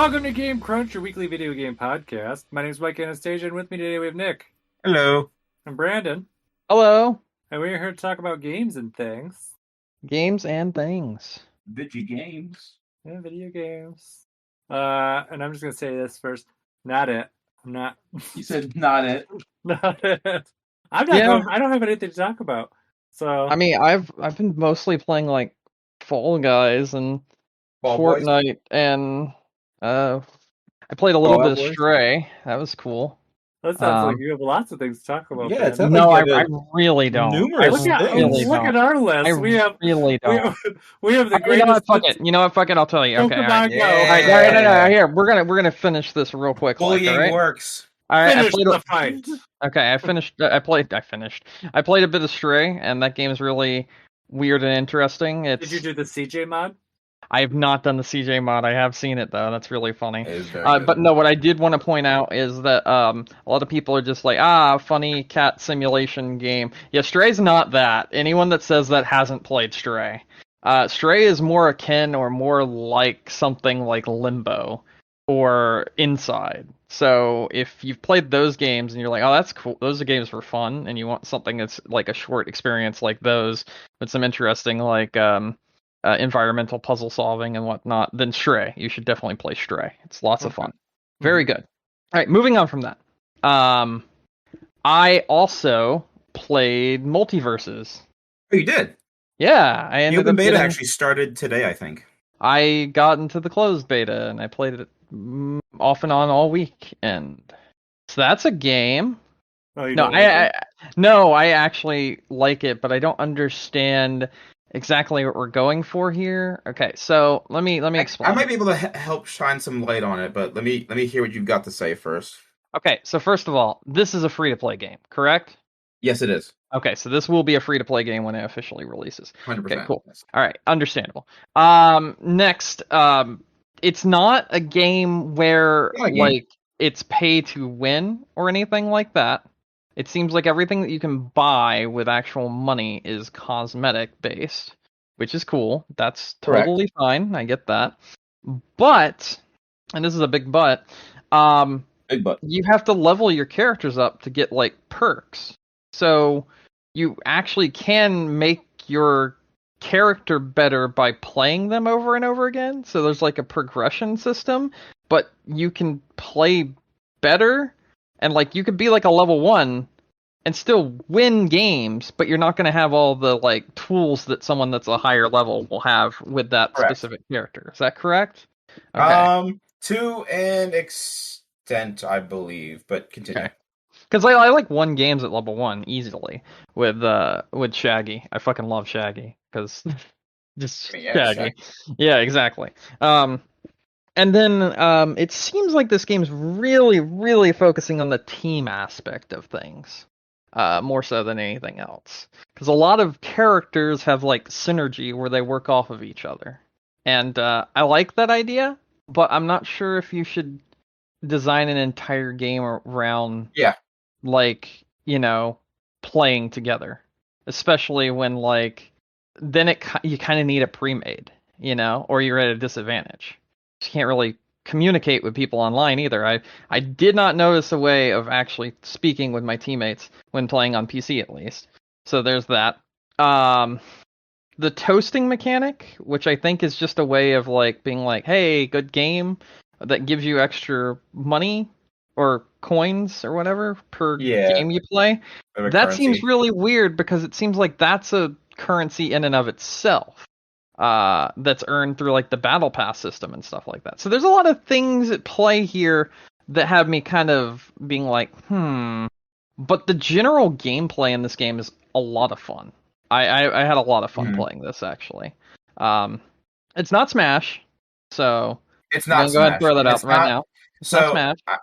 Welcome to Game Crunch, your weekly video game podcast. My name is Mike Anastasia, and with me today we have Nick. Hello. And Brandon. Hello. And we're here to talk about games and things. Games and things. Video games. Yeah, video games. And I'm just going to say this first. Not it. I'm not. You said not it. Not it. I'm not going, I don't have anything to talk about. So I mean, I've been mostly playing like Fall Guys and Fortnite and I played a little bit of Stray. That was cool. That sounds like you have lots of things to talk about. Yeah, it sounds no, like I really don't. Look at our list. We have really don't. We have the greatest. You know what? Fuck it. I'll tell you. Okay. All right. Go. All right. No. Here, we're gonna finish this real quick. Bullying works. All right. Finish the fight. Okay. I finished. I played a bit of Stray, and that game is really weird and interesting. Did you do the CJ mod? I have not done the CJ mod. I have seen it though. That's really funny. But But no, what I did want to point out is that a lot of people are just like, funny cat simulation game. Yeah, Stray's not that. Anyone that says that hasn't played Stray. Stray is more akin or more like something like Limbo or Inside. So if you've played those games and you're like, oh, that's cool, those are games for fun, and you want something that's like a short experience like those with some interesting like environmental puzzle solving and whatnot, then Stray. You should definitely play Stray. It's lots of fun. Very good. All right, moving on from that. I also played Multiverses. Oh, you did? Yeah, I ended the open up beta actually started today, I think. I got into the closed beta and I played it off and on all week, and so that's a game. Oh, you No, don't like it? I actually like it, but I don't understand exactly what we're going for here. Okay, so let me explain. I might be able to help shine some light on it, but let me hear what you've got to say first. Okay, so first of all, this is a free-to-play game, correct? Yes, it is. Okay, so this will be a free-to-play game when it officially releases. 100%. Okay, cool. All right, understandable. Next, it's not a game where like it's pay to win or anything like that. It seems like everything that you can buy with actual money is cosmetic based, which is cool. That's totally fine. I get that. But, and this is a big but, big but, you have to level your characters up to get like perks. So you actually can make your character better by playing them over and over again. So there's like a progression system, but you can play better. And like you could be like a level 1 and still win games, but you're not going to have all the like tools that someone that's a higher level will have with that specific character. Is that correct? Okay. To an extent, I believe, but continue. Okay. Because I like won games at level 1 easily with Shaggy. I fucking love Shaggy because just Shaggy. Yeah, exactly. And then it seems like this game's really, really focusing on the team aspect of things, more so than anything else. Because a lot of characters have like synergy where they work off of each other, and I like that idea. But I'm not sure if you should design an entire game around, like, you know, playing together, especially when like then you kind of need a pre-made, you know, or you're at a disadvantage. You can't really communicate with people online either. I did not notice a way of actually speaking with my teammates when playing on PC, at least. So there's that. The toasting mechanic, which I think is just a way of like being like, hey, good game, that gives you extra money or coins or whatever per game you play. That seems really weird because it seems like that's a currency in and of itself. That's earned through like the battle pass system and stuff like that. So there's a lot of things at play here that have me kind of being like, But the general gameplay in this game is a lot of fun. I had a lot of fun playing this actually. It's not Smash, so it's not. Go ahead and throw that out right now. So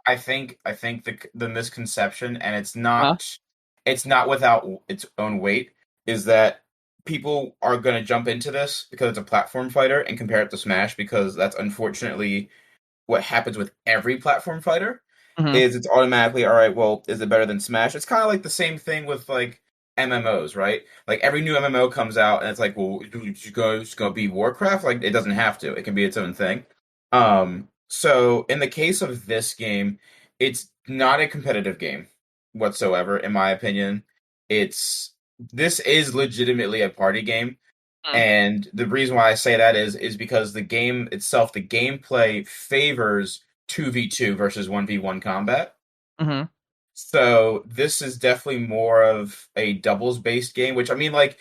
I think the misconception, and it's not without its own weight, is that people are going to jump into this because it's a platform fighter and compare it to Smash, because that's unfortunately what happens with every platform fighter. Is it's automatically, all right, well, is it better than Smash? It's kind of like the same thing with like MMOs, right? Like every new MMO comes out and it's like, well, it's going to be Warcraft? Like it doesn't have to. It can be its own thing. So in the case of this game, it's not a competitive game whatsoever, in my opinion. This is legitimately a party game. Mm. And the reason why I say that is because the game itself, the gameplay favors 2v2 versus 1v1 combat. Mm-hmm. So this is definitely more of a doubles based game, which I mean, like,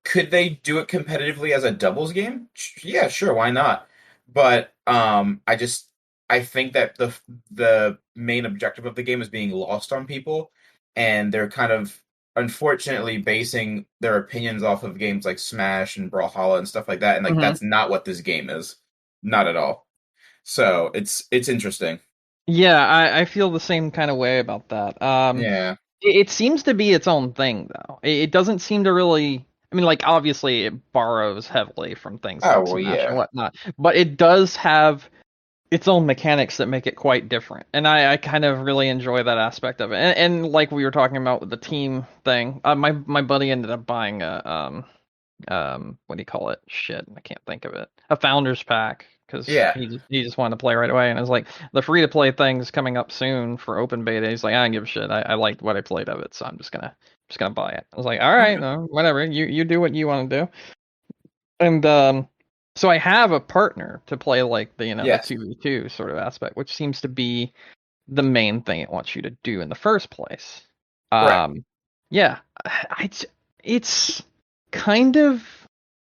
could they do it competitively as a doubles game? Yeah, sure, why not? But I think that the main objective of the game is being lost on people, and they're kind of unfortunately basing their opinions off of games like Smash and Brawlhalla and stuff like that, and like Mm-hmm. that's not what this game is, not at all. So it's interesting. Yeah, I feel the same kind of way about that. Yeah. It seems to be its own thing, though. It doesn't seem to really. I mean, like, obviously, it borrows heavily from things Oh like well, Smash and yeah, whatnot, but it does have its own mechanics that make it quite different. And I kind of really enjoy that aspect of it. And like we were talking about with the team thing, my buddy ended up buying what do you call it? Shit, I can't think of it. A founders pack because yeah. he just wanted to play right away, and I was like, the free to play thing's coming up soon for open beta. He's like, I don't give a shit. I liked what I played of it, so I'm just gonna buy it. I was like, all right, Okay. no, whatever. You do what you want to do. And so I have a partner to play like the Yes. 2v2 sort of aspect, which seems to be the main thing it wants you to do in the first place. Correct. Yeah, it's kind of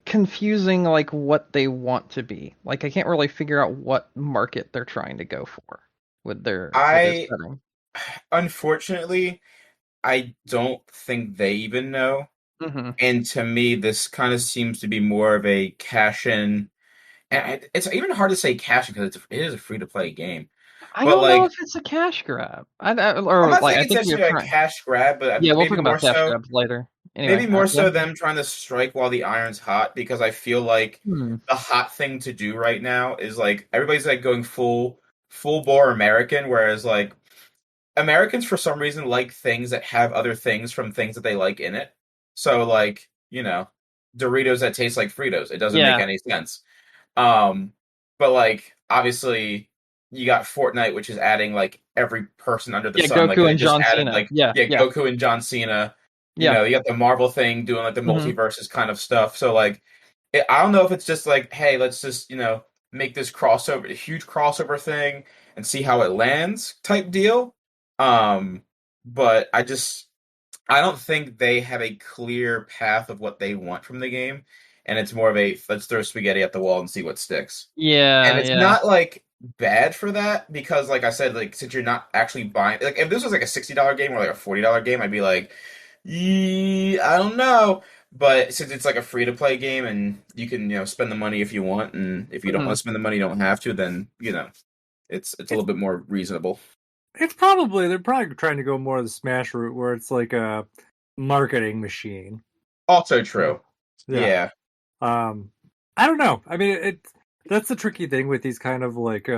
confusing, like what they want to be. Like I can't really figure out what market they're trying to go for with their I setting. unfortunately I don't think they even know. Hmm. And to me, this kind of seems to be more of a cash in. And it's even hard to say cash in because it is a free to play game. I But don't know like, if it's a cash grab. I'm Or not like saying I it's think you're actually a trying. cash grab, but Yeah, we'll talk maybe more about cash so, grabs later. Anyway, yeah. them trying to strike while the iron's hot because I feel like Hmm. the hot thing to do right now is like everybody's like going full bore American, whereas like Americans for some reason like things that have other things from things that they like in it. So like, Doritos that taste like Fritos. It doesn't make Yeah, any sense. Um but like obviously you got Fortnite which is adding like every person under the yeah, sun. Like Goku they and just John added Cena. like Yeah, yeah, yeah, Goku and John Cena. yeah. You got the Marvel thing doing like the Hmm. multiverses kind of stuff. So like I don't know if it's just like, hey, let's just, make this crossover, a huge crossover thing and see how it lands type deal. Um, but I don't think they have a clear path of what they want from the game. And it's more of a let's throw spaghetti at the wall and see what sticks. And Yeah, it's yeah. not like bad for that because like I said, like since you're not actually buying like if this was like a $60 game or like a $40 game, I'd be like, I don't know. But since it's like a free to play game and you can, spend the money if you want, and if you don't Hmm. want to spend the money, you don't have to, then, it's a It's little bit more reasonable. they're probably trying to go more of the Smash route where it's like a marketing machine. Also So, true. yeah. Yeah. Um, I don't know. I mean, that's the tricky thing with these kind of like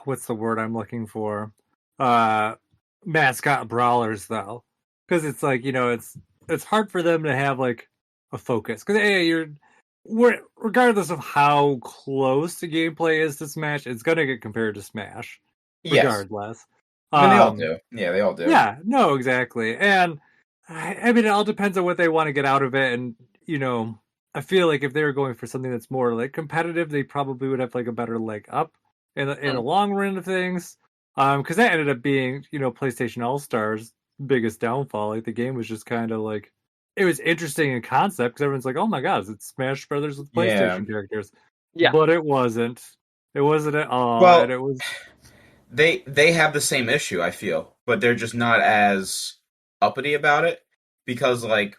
what's the word I'm looking for? Uh, mascot brawlers though, because it's like it's hard for them to have like a focus because hey, regardless of how close the gameplay is to Smash, it's gonna get compared to Smash Yes. regardless. I mean, they all Um, do. Yeah, they all do. yeah, no, exactly. And I mean, it all depends on what they want to get out of it. And, I feel like if they were going for something that's more like competitive, they probably would have like a better leg up in the long run of things. Because that ended up being, PlayStation All Stars' biggest downfall. Like the game was just kind of like it was interesting in concept because everyone's like, oh my god, it's Smash Brothers with Yeah. PlayStation characters. Yeah. But it wasn't. It wasn't at all. And Well, it was they have the same issue, I feel, but they're just not as uppity about it because like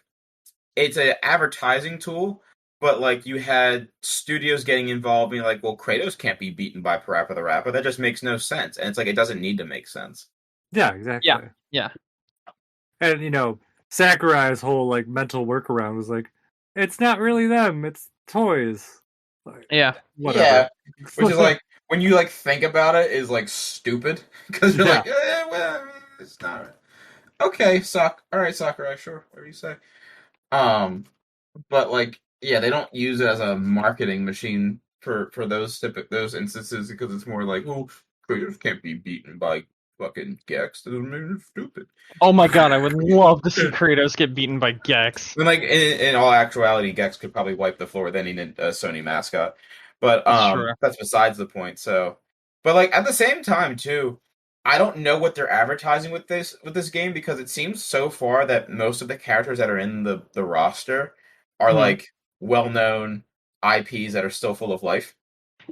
it's an advertising tool, but like you had studios getting involved being like, well, Kratos can't be beaten by Parappa the Rapper. That just makes no sense. And it's like it doesn't need to make sense. yeah, Yeah. exactly. Yeah. And Sakurai's whole like mental workaround was like, it's not really them, it's toys. Like Yeah. Yeah. whatever. Which is like when you like think about it is like stupid because you're Yeah. like, well, it's not okay. All right, Sakurai, sure, whatever you say. Um, but like, yeah, they don't use it as a marketing machine for those instances because it's more like, oh, creators can't be beaten by fucking Gex. They're stupid. Oh my god, I would love to see Kratos get beaten by Gex. And like in all actuality, Gex could probably wipe the floor with any Sony mascot, but Sure. that's besides the point. So, but like at the same time too, I don't know what they're advertising with this game because it seems so far that most of the characters that are in the roster are like well-known IPs that are still full of life.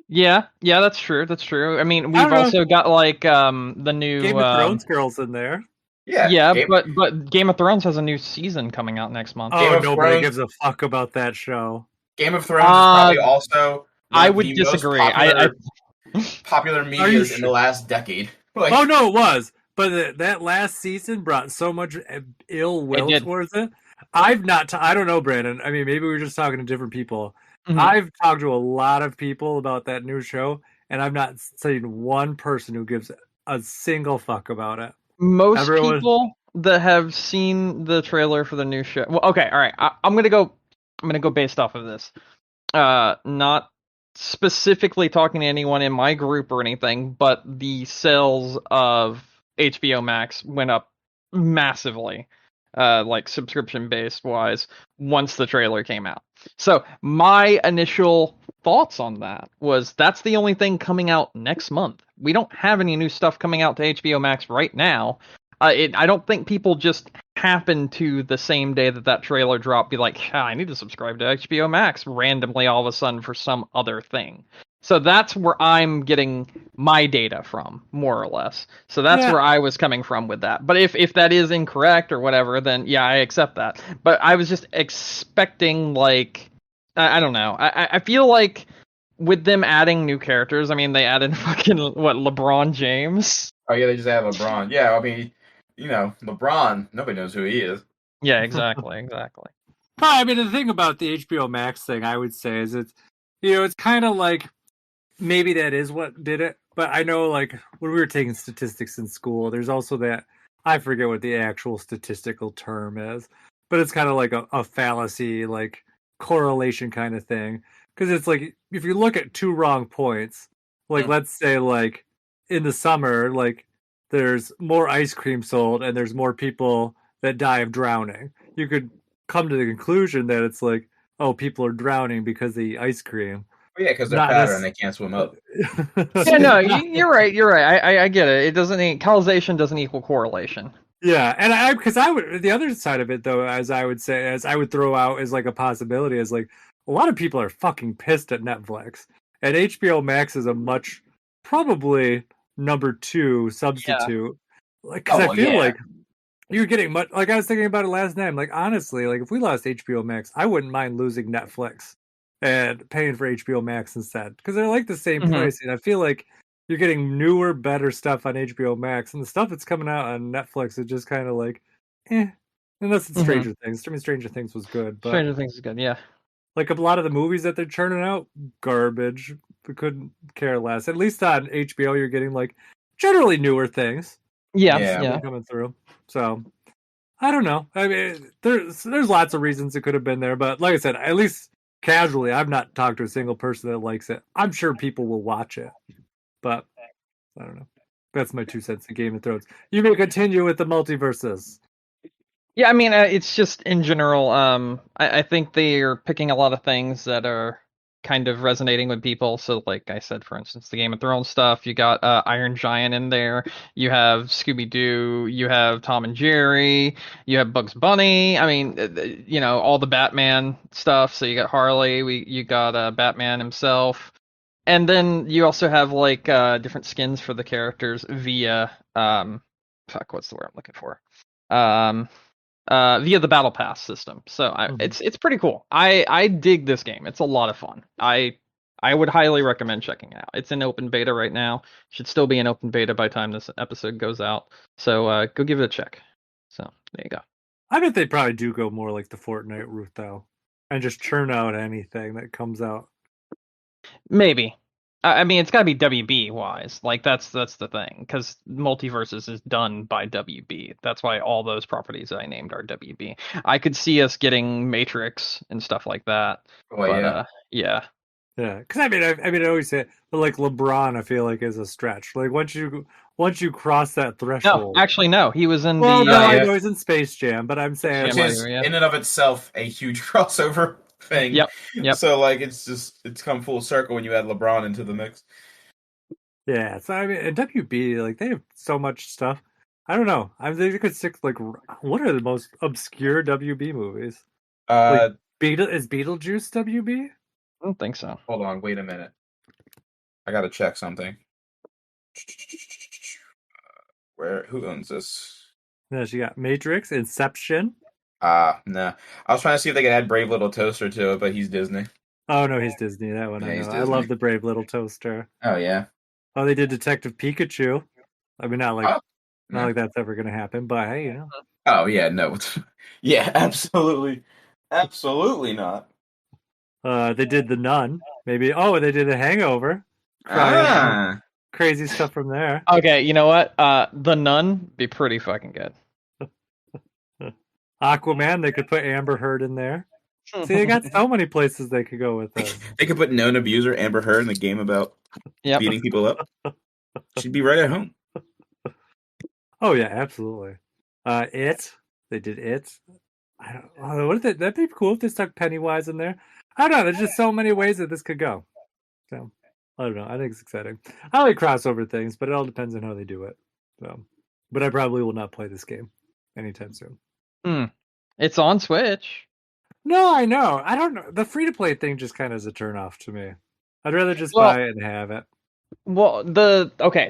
Yeah, that's true. That's true. I mean, we've also got like the new Game of Thrones girls in there. Yeah, but Game of Thrones has a new season coming out next month. Oh, nobody gives a fuck about that show. Game of Thrones is probably also I would disagree. Popular media in the last decade. Like, oh no, it was. But that last season brought so much ill will towards it. I don't know, Brandon. I mean, maybe we're just talking to different people. Mm-hmm. I've talked to a lot of people about that new show, and I've not seen one person who gives a single fuck about it. Most people that have seen the trailer for the new show. Well, okay, all right. I'm gonna go based off of this. Not specifically talking to anyone in my group or anything, but the sales of HBO Max went up massively, like subscription based wise, once the trailer came out. So my initial thoughts on that was that's the only thing coming out next month. We don't have any new stuff coming out to HBO Max right now. I don't think people just happen to the same day that trailer dropped be like, I need to subscribe to HBO Max randomly all of a sudden for some other thing. So that's where I'm getting my data from, more or less. So that's where I was coming from with that. But if that is incorrect or whatever, then yeah, I accept that. But I was just expecting, like, I don't know. I feel like with them adding new characters, I mean, they added fucking, LeBron James? Oh yeah, they just added LeBron. Yeah, I mean, you know, LeBron, nobody knows who he is. Yeah, exactly. I mean, the thing about the HBO Max thing, I would say, is it's kind of like, maybe that is what did it, but I know, like, when we were taking statistics in school, there's also that, I forget what the actual statistical term is, but it's kind of like a fallacy, like, correlation kind of thing, because it's like, if you look at two wrong points, like, let's say, like, in the summer, like, there's more ice cream sold, and there's more people that die of drowning. You could come to the conclusion that it's like, oh, people are drowning because they eat ice cream. Yeah, because they're fatter and they can't swim up. Yeah, no, you're right. I get it. It doesn't causation doesn't equal correlation. Yeah, and because I would, the other side of it though, as I would throw out as like a possibility, is like a lot of people are fucking pissed at Netflix, and HBO Max is a much probably number 2 substitute. Yeah. Like, because I feel like you're getting much. Like, I was thinking about it last night. I'm like, honestly, like, if we lost HBO Max, I wouldn't mind losing Netflix and paying for HBO Max instead, because they're like the same price, and I feel like you're getting newer, better stuff on HBO Max, and the stuff that's coming out on Netflix is just kind of like, unless it's Stranger Things. I mean, Stranger Things was good, but Stranger Things is good, yeah. Like, a lot of the movies that they're churning out, garbage. We couldn't care less. At least on HBO, you're getting, like, generally newer things. Yeah. Coming through. So, I don't know. I mean, there's lots of reasons it could have been there, but like I said, at least casually, I've not talked to a single person that likes it. I'm sure people will watch it, but I don't know. That's my 2 cents in Game of Thrones. You may continue with the multiverses. Yeah, I mean, it's just in general. I think they're picking a lot of things that are kind of resonating with people. So, like I said, for instance, the Game of Thrones stuff. You got Iron Giant in there. You have Scooby Doo. You have Tom and Jerry. You have Bugs Bunny. I mean, you know, all the Batman stuff. So you got Harley. You got Batman himself. And then you also have like different skins for the characters via what's the word I'm looking for? Via the battle pass system. So it's pretty cool. I dig this game. It's a lot of fun. I would highly recommend checking it out. It's in open beta right now. Should still be in open beta by the time this episode goes out. So go give it a check. So there you go. I bet they probably do go more like the Fortnite route though, and just churn out anything that comes out. Maybe. I mean, it's got to be WB wise. Like that's the thing, because Multiverses is done by WB. That's why all those properties I named are WB. I could see us getting Matrix and stuff like that. Oh, but, yeah. Yeah, because I always say, but like LeBron, I feel like is a stretch. Like once you cross that No, threshold. actually, no. He was in Well, the no, I Yeah. know he's in Space Jam, but I'm saying Jam Which like, is movie, yeah. in and of itself a huge crossover thing. Yep. So like it's come full circle when you add LeBron into the mix. yeah. So I mean, and WB like they have so much stuff. I don't know. I think they could stick like what are the most obscure WB movies? Like Uh, is Beetlejuice WB? I don't think so. hold on, wait a minute. I gotta check something. Who owns this? No, she got Matrix, Inception. No. I was trying to see if they could add Brave Little Toaster to it, but he's Disney. Oh no, he's Disney. That one Yeah, I he's know. I love Disney. the Brave Little Toaster. Oh yeah. Oh, they did Detective Pikachu. I mean, not Oh, like that's ever gonna happen, but hey, oh yeah, no. Yeah, absolutely. Absolutely not. They did The Nun. Maybe. Oh, they did The Hangover. Crazy stuff from there. Okay, you know what? The Nun be pretty fucking good. Aquaman. They could put Amber Heard in there. See, they got so many places they could go with this. They could put known abuser Amber Heard in the game about beating people up. She'd be right at home. Oh yeah, absolutely. It. They did It. I don't. Oh, what if that'd be cool if they stuck Pennywise in there. I don't know. There's just so many ways that this could go. So I don't know. I think it's exciting. I like crossover things, but it all depends on how they do it. So, but I probably will not play this game anytime soon. It's on Switch. No, I know. I don't know. The free to play thing just kind of is a turn off to me. I'd rather just buy it and have it. Well,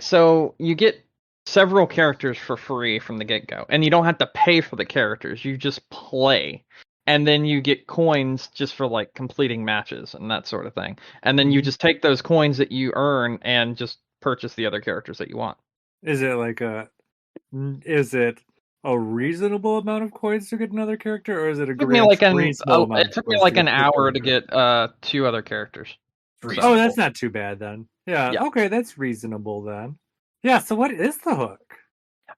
so you get several characters for free from the get go, and you don't have to pay for the characters. You just play, and then you get coins just for like completing matches and that sort of thing. And then you just take those coins that you earn and just purchase the other characters that you want. Is it a reasonable amount of coins to get another character, or is it a reasonable amount? It took me like an hour to get 2 other characters. Oh, that's not too bad then. Yeah, okay, that's reasonable then. Yeah, so what is the hook?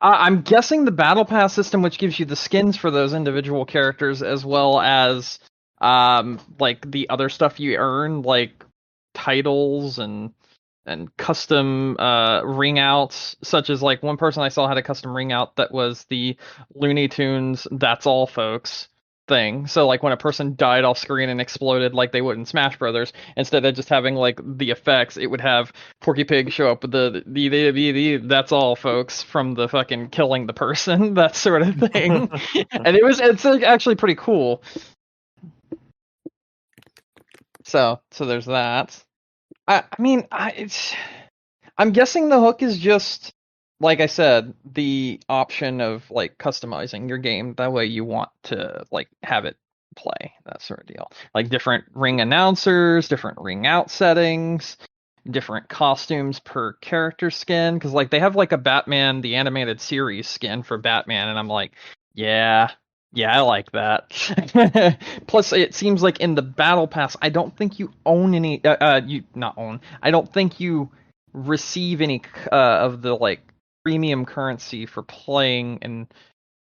I'm guessing the battle pass system, which gives you the skins for those individual characters, as well as like the other stuff you earn, like titles and custom ring outs, such as like one person I saw had a custom ring out that was the Looney Tunes "That's All Folks" thing. So like when a person died off screen and exploded like they would in Smash Brothers, instead of just having like the effects, it would have Porky Pig show up with the "That's All Folks" from the fucking killing the person, that sort of thing. And it's actually pretty cool. So there's that. I'm guessing the hook is just, like I said, the option of like customizing your game that way you want to like have it play, that sort of deal. Like different ring announcers, different ring out settings, different costumes per character skin. Because like they have like a Batman the animated series skin for Batman, and I'm like, yeah, I like that. Plus, it seems like in the battle pass, I don't think you own any. I don't think you receive any of the like premium currency for playing and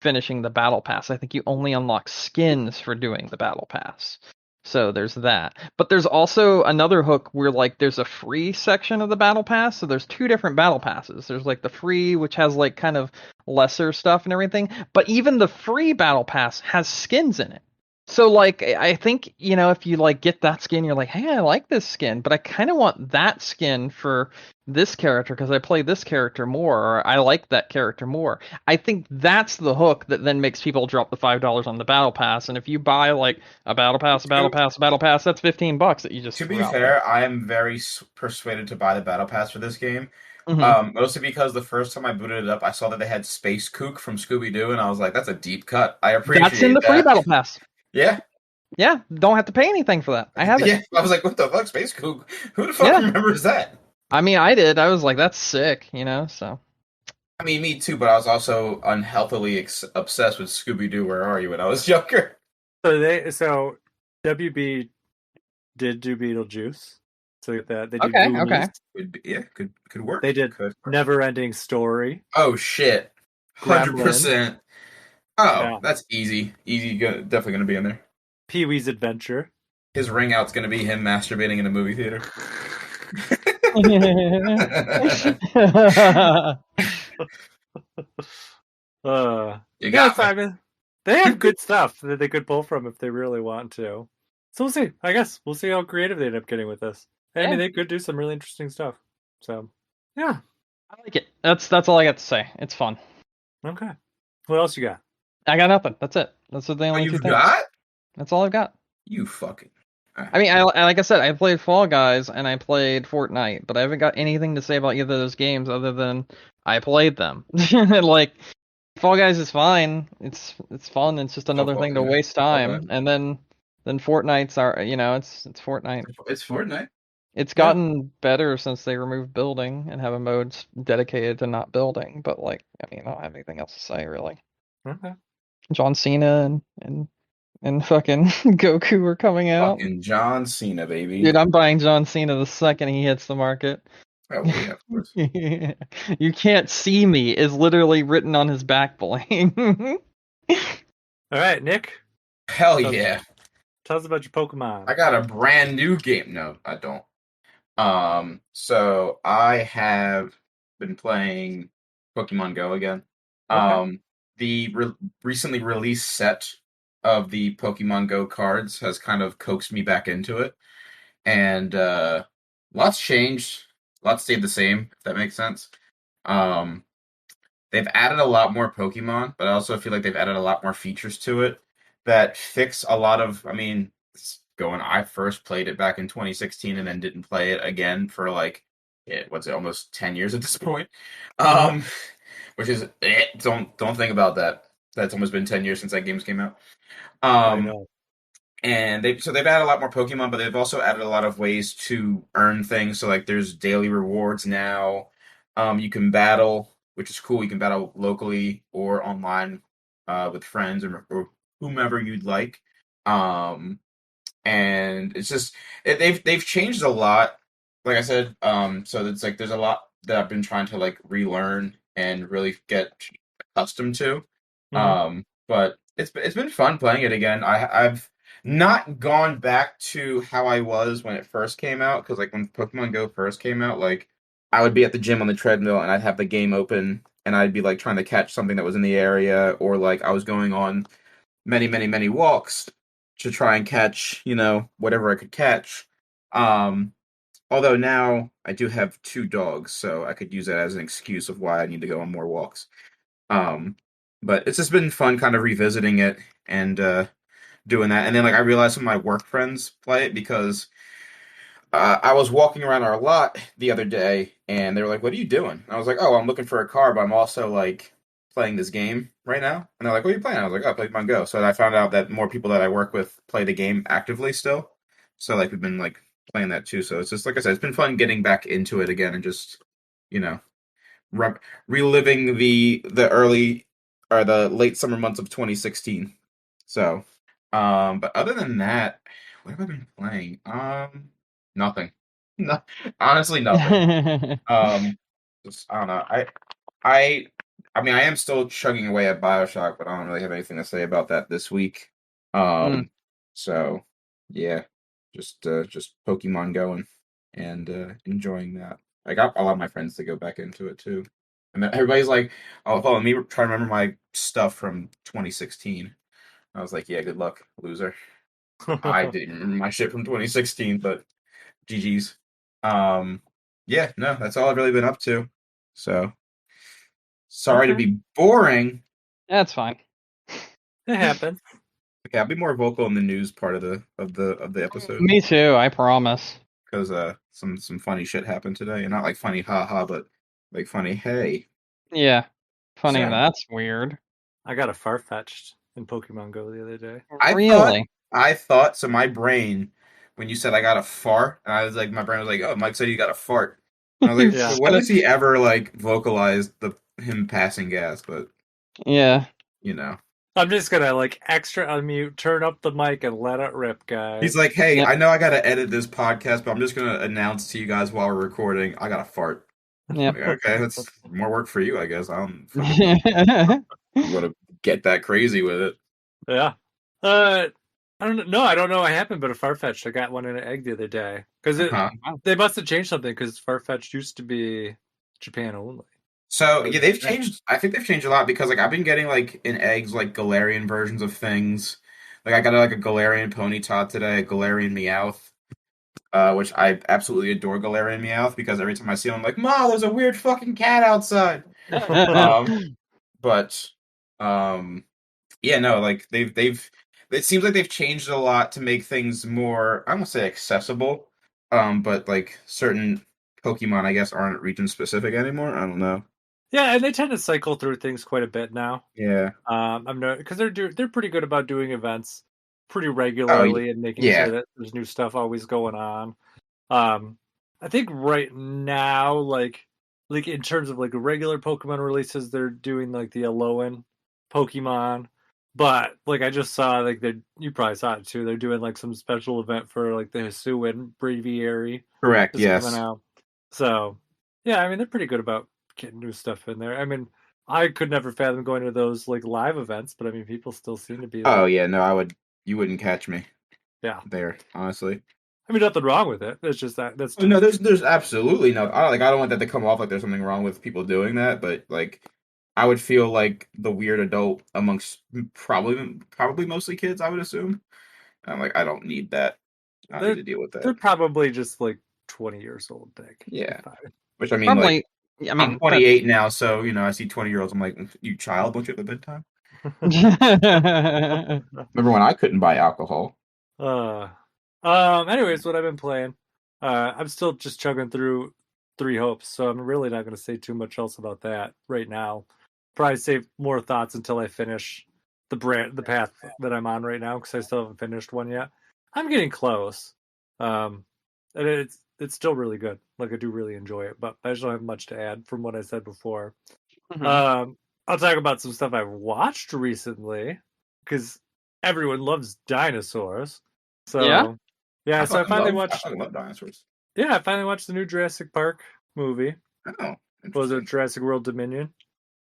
finishing the battle pass. I think you only unlock skins for doing the battle pass. So there's that. But there's also another hook where like there's a free section of the battle pass. So there's 2 different battle passes. There's like the free, which has like kind of lesser stuff and everything. But even the free battle pass has skins in it. So like I think, if you like get that skin, you're like, hey, I like this skin, but I kind of want that skin for this character because I play this character more, or I like that character more. I think that's the hook that then makes people drop the $5 on the battle pass. And if you buy like a battle pass, that's $15 that you just. To be fair, I am very persuaded to buy the battle pass for this game. Mm-hmm. Mostly because the first time I booted it up, I saw that they had Space Kook from Scooby Doo, and I was like, "That's a deep cut." I appreciate that. That's in the free battle pass. Yeah. Yeah, don't have to pay anything for that. I have it. Yeah, I was like, "What the fuck, Space Kook? Who the fuck remembers that?" I mean, I did. I was like, "That's sick," So. I mean, me too, but I was also unhealthily obsessed with Scooby Doo. Where are you? When I was younger. So WB did do Beetlejuice. So that they did Okay. Could work. They did Never Ending Story. Oh shit, 100%. Oh, yeah. That's easy. Definitely gonna be in there. Pee-wee's Adventure. his ring out's gonna be him masturbating in a movie theater. Yeah, Simon. They have good stuff that they could pull from if they really want to. So we'll see. I guess we'll see how creative they end up getting with this. I mean, they could do some really interesting stuff. So, yeah, I like it. That's all I got to say. It's fun. Okay. What else you got? I got nothing. That's it. That's the only two things. That's all I've got. You fucking. I mean, like I said, I played Fall Guys and I played Fortnite, but I haven't got anything to say about either of those games other than I played them. Like, Fall Guys is fine. It's fun. It's just another thing to waste time. And then Fortnite's it's Fortnite. It's Fortnite. It's gotten better since they removed building and have a mode dedicated to not building. But like, I mean, I don't have anything else to say really. Okay. John Cena and fucking Goku are coming out. Fucking John Cena, baby. Dude, I'm buying John Cena the second he hits the market. Oh, yeah, of course. You can't see me is literally written on his back bling. All right, Nick. Hell yeah. Tell us about your Pokemon. I got a brand new game. No, I don't. So I have been playing Pokemon Go again. Okay. The recently released set of the Pokemon Go cards has kind of coaxed me back into it. And lots changed. Lots stayed the same, if that makes sense. They've added a lot more Pokemon, but I also feel like they've added a lot more features to it that fix a lot of, I first played it back in 2016 and then didn't play it again for almost 10 years at this point. Which is, don't think about that. That's almost been 10 years since that game came out. I know. And they've added a lot more Pokemon, but they've also added a lot of ways to earn things. So like there's daily rewards now. You can battle, which is cool. You can battle locally or online with friends or whomever you'd like. And it's just they've changed a lot. Like I said, so it's like there's a lot that I've been trying to like relearn and really get accustomed to. Mm-hmm. But it's been fun playing it again. I've not gone back to how I was when it first came out, because like when Pokemon Go first came out, like I would be at the gym on the treadmill and I'd have the game open and I'd be like trying to catch something that was in the area, or like I was going on many, many, many walks to try and catch, whatever I could catch. Although now I do have 2 dogs, so I could use that as an excuse of why I need to go on more walks. But it's just been fun kind of revisiting it and doing that. And then like I realized some of my work friends play it because I was walking around our lot the other day and they were like, "What are you doing?" And I was like, "Oh, I'm looking for a car, but I'm also like playing this game right now." And they're like, "What are you playing?" I was like, "Oh, Pokemon Go." So I found out that more people that I work with play the game actively still. So like we've been like playing that too. So it's just like I said, it's been fun getting back into it again and just reliving the early or the late summer months of 2016. So, but other than that, what have I been playing? Nothing. No, honestly, nothing. Just, I don't know. I am still chugging away at BioShock, but I don't really have anything to say about that this week. So yeah, just Pokemon going and enjoying that. I got a lot of my friends to go back into it too. And then everybody's like, "Oh, hold on, let me try to remember my stuff from 2016." I was like, "Yeah, good luck, loser." I didn't remember my shit from 2016, but GG's. Yeah, no, that's all I've really been up to. So, sorry to be boring. That's fine. It happens. Okay, I'll be more vocal in the news part of the episode. Me too, I promise. Because some funny shit happened today, and not like funny haha, but like funny hey. Yeah, funny. So, that's weird. I got a Farfetch'd in Pokemon Go the other day. I thought so. My brain, when you said I got a fart, and I was like, my brain was like, "Oh, Mike said you got a fart." And I was like, Yeah. So when has he ever like vocalized him passing gas? But yeah, I'm just gonna like extra unmute, turn up the mic, and let it rip, guys. He's like, "Hey, I know I gotta edit this podcast, but I'm just gonna announce to you guys while we're recording, I got a fart." Yeah. Like, okay, that's more work for you, I guess. I don't want to get that crazy with it. Yeah. I don't know. I don't know what happened, but a Farfetch'd, I got one in an egg the other day because Wow. they must have changed something because Farfetch'd used to be Japan only. So Or yeah, they've changed. I think they've changed a lot because like I've been getting like in eggs like Galarian versions of things. Like I got like a Galarian Ponyta today, a Galarian Meowth, which I absolutely adore Galarian Meowth because every time I see him, I'm like, "Ma, there's a weird fucking cat outside." Um, but yeah, no, like they've it seems like they've changed a lot to make things more, I won't say accessible, but like certain Pokemon, I guess, aren't region specific anymore. I don't know. Yeah, and they tend to cycle through things quite a bit now. Yeah. I'm no because they're pretty good about doing events pretty Oh, regularly and making yeah. sure that there's new stuff always going on. Um, I think right now, like in terms of like regular Pokemon releases, they're doing like the Alolan Pokemon. But like I just saw like they you probably saw it too. They're doing like some special event for like the Hisuian Breviary Correct. is coming Yes. out. So yeah, I mean they're pretty good about getting new stuff in there. I mean, I could never fathom going to those like live events, but I mean people still seem to be Oh, like, yeah. No, I would. You wouldn't catch me yeah. there, honestly. I mean nothing wrong with it. It's just that's Oh, no, just there's absolutely no. I don't want that to come off like there's something wrong with people doing that, but like, I would feel like the weird adult amongst probably mostly kids. I would assume. I'm like, I don't need that. I don't need they're to deal with they're that. probably just like 20 years old. They could be Yeah. fine. Which I mean, like, Probably. I I'm mean, 28 now, so I see 20-year-olds. I'm like, you child, don't you have a bedtime? Remember when I couldn't buy alcohol? uh, anyways, what I've been playing, I'm still just chugging through Three Hopes, so I'm really not going to say too much else about that right now. Probably save more thoughts until I finish the path that I'm on right now because I still haven't finished one yet. I'm getting close, um, and it's still really good. Like I do really enjoy it, but I just don't have much to add from what I said before. Mhm. I'll talk about some stuff I've watched recently because everyone loves dinosaurs. Yeah. So, yeah, so I fucking love dinosaurs. I finally watched the new Jurassic Park movie. Oh, What was it, interesting. Jurassic World Dominion? And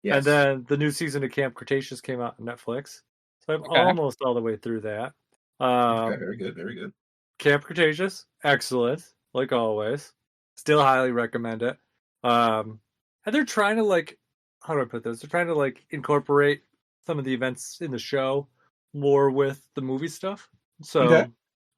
Yes. then the new season of Camp Cretaceous came out on Netflix. So I'm Okay. almost all the way through that. Okay, Um, very good, very good. Camp Cretaceous, excellent, like always. Still highly recommend it. And they're trying to like, how do I put this? They're trying to like incorporate some of the events in the show more with the movie stuff. Okay.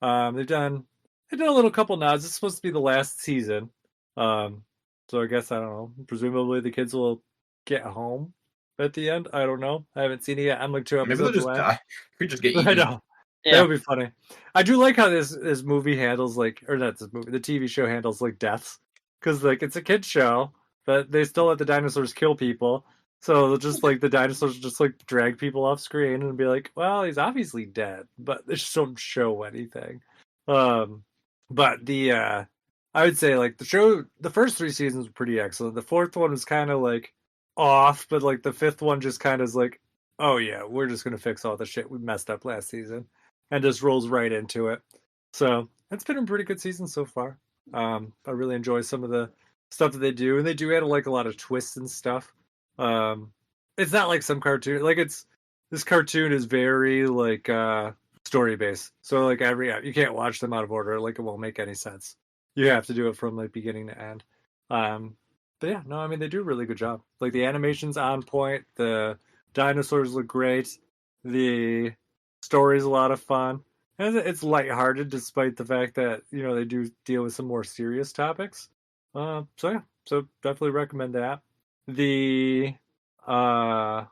So, they've done a little couple nods. It's supposed to be the last season. Um, so I guess I don't know. Presumably the kids will get home at the end. I don't know. I haven't seen it yet. I'm like two Maybe they'll episodes just away. die. Creatures get I eaten. know. That Yeah. would be funny. I do like how this movie handles like, or not this movie, the TV show handles like deaths, because like it's a kids show, but they still let the dinosaurs kill people. So they'll just like the dinosaurs just like drag people off screen and be like, well, he's obviously dead, but they just don't show anything. Um, but I would say like the show, the first three seasons were pretty excellent. The fourth one was kind of like off, but like the fifth one just kind of is like, oh yeah, we're just gonna fix all the shit we messed up last season, and just rolls right into it. So it's been a pretty good season so far. I really enjoy some of the stuff that they do, and they do add like a lot of twists and stuff. Um, it's not like some cartoon, like it's this cartoon is very like story based. So like every you can't watch them out of order, like it won't make any sense. You have to do it from like beginning to end. Um, but yeah, no, I mean they do a really good job. Like the animation's on point, the dinosaurs look great. The story's a lot of fun. And it's lighthearted despite the fact that, they do deal with some more serious topics. So yeah, so definitely recommend that. The uh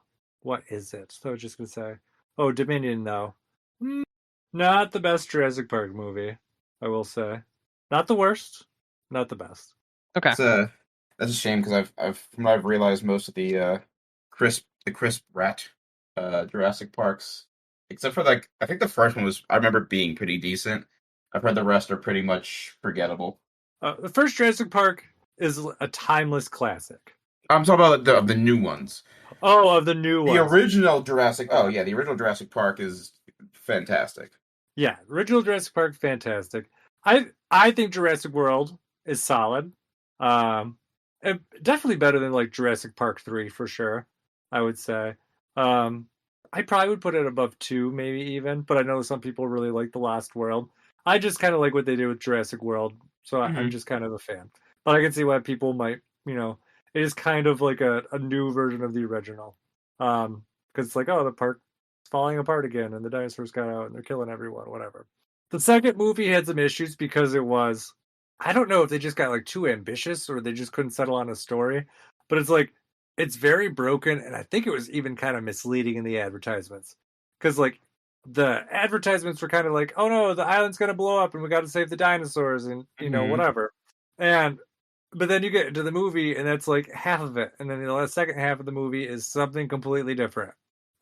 what is it? So I was just gonna say. Oh, Dominion though. Mm, Not the best Jurassic Park movie, I will say. Not the worst, not the best. Okay. It's that's a shame because I've from what I've realized most of the crisp rat Jurassic Parks, except for like I think the first one was I remember being pretty decent. I've heard the rest are pretty much forgettable. The first Jurassic Park is a timeless classic. I'm talking about the new ones. Oh, of the new The ones. original Jurassic. Oh yeah, the original Jurassic Park is fantastic. Yeah, original Jurassic Park, fantastic. I think Jurassic World is solid. Um, and definitely better than like Jurassic Park 3 for sure. I would say. Um, I probably would put it above 2, maybe even. But I know some people really like The Lost World. I just kind of like what they did with Jurassic World, so I'm just kind of a fan. But I can see why people might, it is kind of like a new version of the original, because it's like, oh, the park's falling apart again, and the dinosaurs got out, and they're killing everyone, whatever. The second movie had some issues because it was, I don't know if they just got like too ambitious or they just couldn't settle on a story, but it's like it's very broken, and I think it was even kind of misleading in the advertisements because like the advertisements were kind of like, oh no, the island's gonna blow up and we got to save the dinosaurs and whatever, and but then you get to the movie and that's like half of it, and then the second half of the movie is something completely different.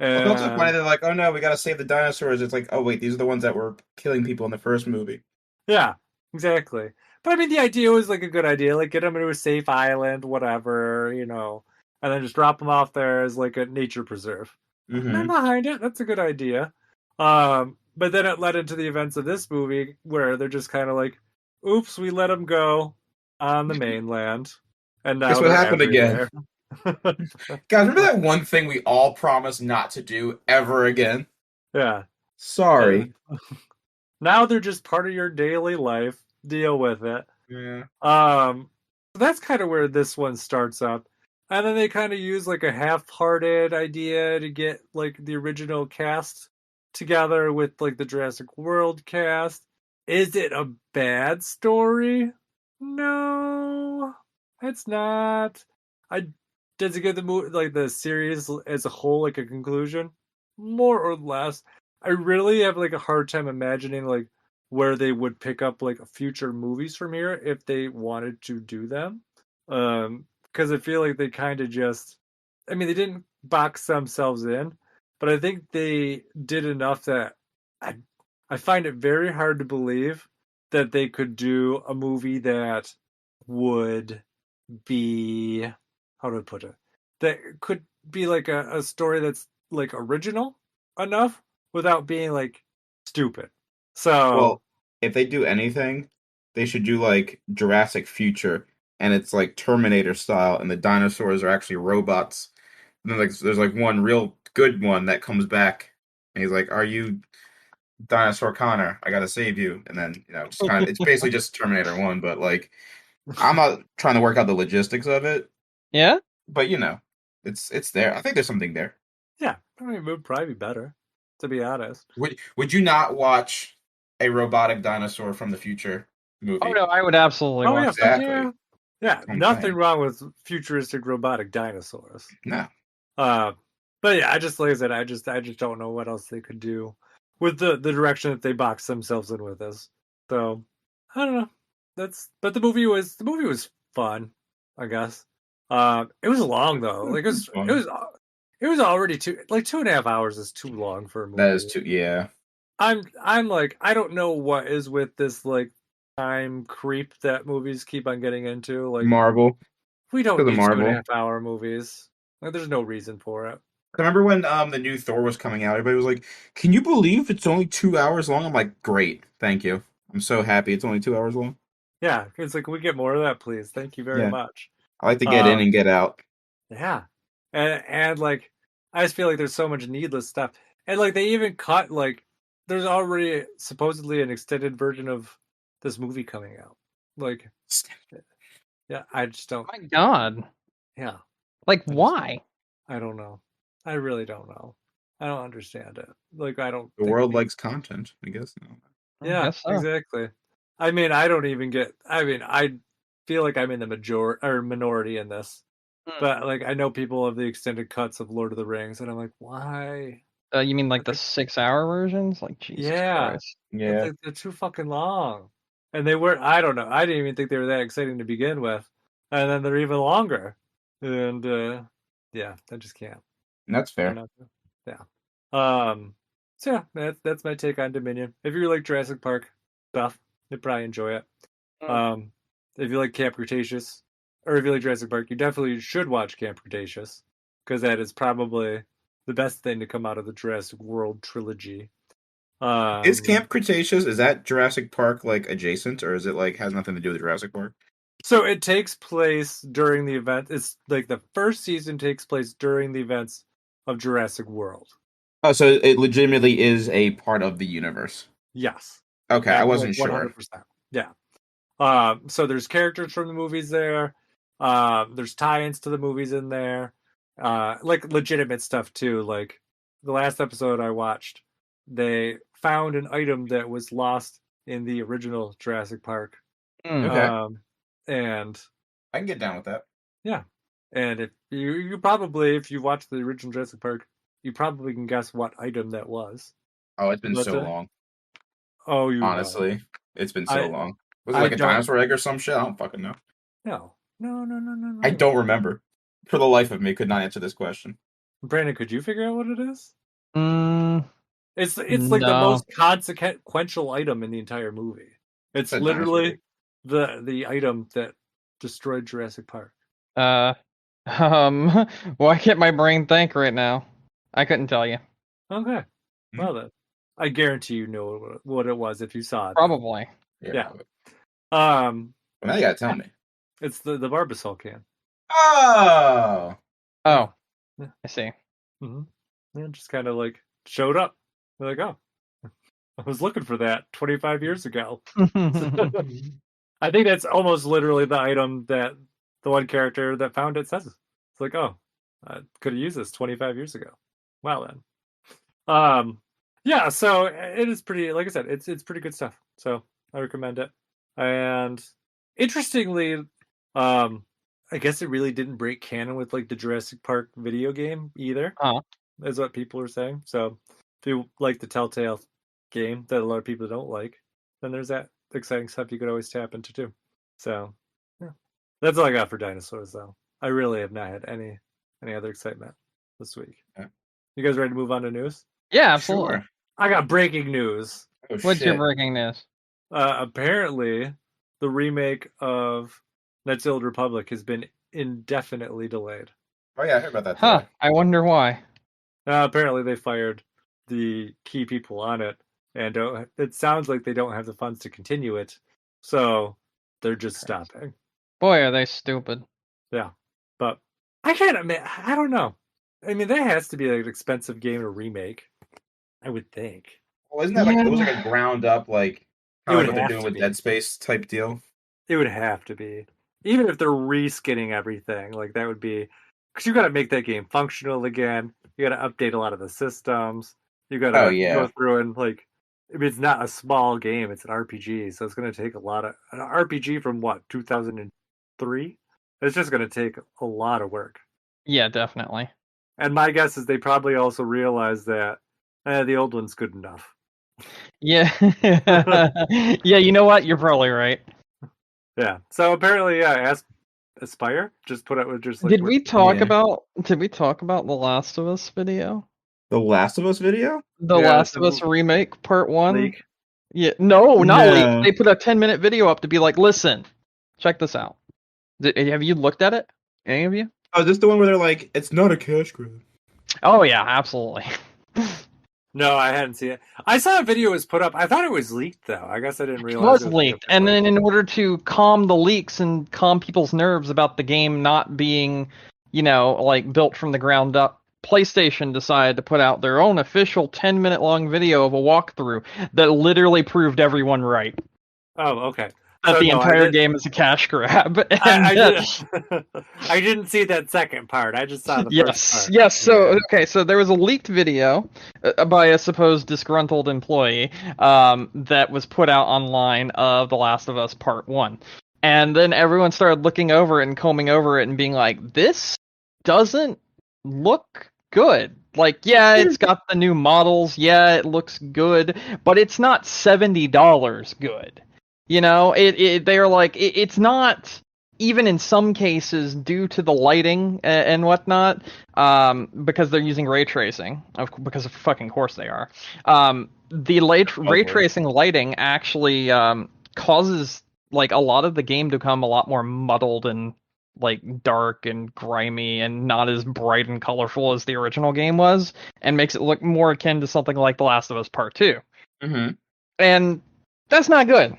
Well, it's also funny they're like, oh no, we got to save the dinosaurs. It's like, oh wait, these are the ones that were killing people in the first movie. Yeah, exactly. But I mean, the idea was like a good idea, like get them into a safe island, whatever, and then just drop them off there as like a nature preserve. I'm behind it. That's a good idea. But then it led into the events of this movie where they're just kind of like, oops, we let them go on the mainland, and now guess what happened everywhere. again? Guys, remember that one thing we all promised not to do ever again? Yeah. Sorry. Now they're just part of your daily life. Deal with it. Yeah. That's kind of where this one starts up. And then they kind of use like a half-hearted idea to get like the original cast together with like the Jurassic World cast. Is it a bad story? No, it's not. Does it give the movie, like the series as a whole, like a conclusion? More or less. I really have like a hard time imagining like where they would pick up like future movies from here if they wanted to do them. Because I feel like they kind of just, I mean, they didn't box themselves in, but I think they did enough that I find it very hard to believe that they could do a movie that would be, how do I put it? That could be like a story that's like original enough without being like stupid. So, well, if they do anything, they should do like Jurassic Future, and it's like Terminator style, and the dinosaurs are actually robots. And then like there's like one real good one that comes back, and he's like, "Are you Dinosaur Connor? I gotta save you." And then it's it's basically just Terminator 1, but like I'm not trying to work out the logistics of it. Yeah, but it's there. I think there's something there. Yeah, I mean, it would probably be better, to be honest. Would you not watch a robotic dinosaur from the future movie? Oh no, I would absolutely watch exactly. That. Yeah, nothing wrong with futuristic robotic dinosaurs. No. But yeah, I just like I said, I just don't know what else they could do with the direction that they box themselves in with this. So I don't know. But the movie was fun, I guess. It was long though. Like it was already 2.5 hours is too long for a movie. That is too, yeah. I'm like, I don't know what is with this like time creep that movies keep on getting into. Like Marvel. We don't need 2.5 hour movies. Like, there's no reason for it. I remember when the new Thor was coming out, everybody was like, "Can you believe it's only 2 hours long?" I'm like, "Great, thank you. I'm so happy it's only 2 hours long." Yeah, it's like, can we get more of that, please? Thank you very much. I like to get in and get out. Yeah, and like, I just feel like there's so much needless stuff, and like they even cut like there's already supposedly an extended version of this movie coming out. Like, yeah, I just don't. My God. Yeah. Like, why? I don't know. I really don't know. I don't understand it. Like, I don't. The world likes content, I guess. Yeah, guess so. Exactly. I mean, I don't even get. I mean, I feel like I'm in the minority in this, but like I know people of the extended cuts of Lord of the Rings, and I'm like, why? You mean like the 6-hour versions? Like Jesus Christ. Yeah. They're too fucking long, and they were. I don't know. I didn't even think they were that exciting to begin with, and then they're even longer, and yeah, I just can't. And that's fair. Yeah. So yeah, that's my take on Dominion. If you like Jurassic Park stuff, you'd probably enjoy it. If you like Camp Cretaceous, or if you like Jurassic Park, you definitely should watch Camp Cretaceous, because that is probably the best thing to come out of the Jurassic World trilogy. Is Camp Cretaceous, is that Jurassic Park like adjacent, or is it like has nothing to do with Jurassic Park? So it takes place during the event. It's like the first season takes place during the events of Jurassic World. Oh, so it legitimately is a part of the universe. Yes. Okay, I wasn't sure. 100%. Yeah. So there's characters from the movies there. There's tie-ins to the movies in there. Like legitimate stuff too. Like the last episode I watched, they found an item that was lost in the original Jurassic Park. Okay. And I can get down with that. Yeah. And if you probably, if you watched the original Jurassic Park, you probably can guess what item that was. Oh, it's been But, so long. Oh, you honestly, know. It's been so long. Was it I like a don't. dinosaur egg or some shit? I don't fucking know. No. I don't remember. For the life of me, could not answer this question. Brandon, could you figure out what it is? It's like the No. most consequential item in the entire movie. It's It's a literally the item that destroyed Jurassic Park. Why can't my brain think right now? I couldn't tell you. Okay. Well then, I guarantee you know what it was if you saw it. Probably. Yeah. Well, now you gotta tell me. It's the Barbasol can. Oh. Oh. I see. Mm-hmm. Yeah, just kind of like showed up. They're like, oh, I was looking for that 25 years ago. I think that's almost literally the item that the one character that found it says. It's like, oh, I could have used this 25 years ago. Wow, then. Yeah, so it is pretty, like I said, it's pretty good stuff. So I recommend it. And interestingly, I guess it really didn't break canon with like the Jurassic Park video game either. Is what people are saying. So if you like the Telltale game that a lot of people don't like, then there's that exciting stuff you could always tap into too. So yeah, that's all I got for dinosaurs, though. I really have not had any other excitement this week. Yeah. You guys ready to move on to news? Yeah, absolutely. Sure. I got breaking news. Oh, What's your breaking news? Apparently, the remake of Knights of the Old Republic has been indefinitely delayed. Oh yeah, I heard about that today. I wonder why. Apparently, they fired the key people on it, and it sounds like they don't have the funds to continue it, so they're just stopping. Boy, are they stupid. Yeah, but I can't admit, I don't know. I mean, that has to be an expensive game to remake, I would think. Well, isn't that like it was like a ground up like kind of what they're doing with be. Dead Space type deal? It would have to be, even if they're reskinning everything. Like that would be because you got to make that game functional again. You got to update a lot of the systems. You got to go through and like. I mean, it's not a small game; it's an RPG, so it's going to take a lot of an RPG from what 2003. It's just going to take a lot of work. Yeah, definitely. And my guess is they probably also realized that the old one's good enough. Yeah, yeah. You know what? You're probably right. Yeah. So apparently, Aspire just put out with just. Like, Did we talk about the Last of Us video? The Last of Us video? The Last of Us remake part 1? Leak? Yeah, no, not leak. They put a 10-minute video up to be like, listen, check this out. Have you looked at it? Any of you? Oh, is this the one where they're like, it's not a cash grab? Oh yeah, absolutely. No, I hadn't seen it. I saw a video was put up. I thought it was leaked though. I guess I didn't realize it was leaked. And then in order to calm the leaks and calm people's nerves about the game not being, like built from the ground up, PlayStation decided to put out their own official 10-minute long video of a walkthrough that literally proved everyone right. Oh, okay. That the entire game is a cash grab. I didn't see that second part. I just saw the first part. Yes. So there was a leaked video by a supposed disgruntled employee that was put out online of The Last of Us Part 1. And then everyone started looking over it and combing over it and being like, this doesn't look good. Like, yeah, it's got the new models. Yeah, it looks good. But it's not $70 good. They're like, it's not, even in some cases, due to the lighting and whatnot, because they're using ray tracing, because of fucking course they are. The ray tracing lighting actually causes, like, a lot of the game to become a lot more muddled and, like, dark and grimy and not as bright and colorful as the original game was, and makes it look more akin to something like The Last of Us Part 2. Mm-hmm. And that's not good.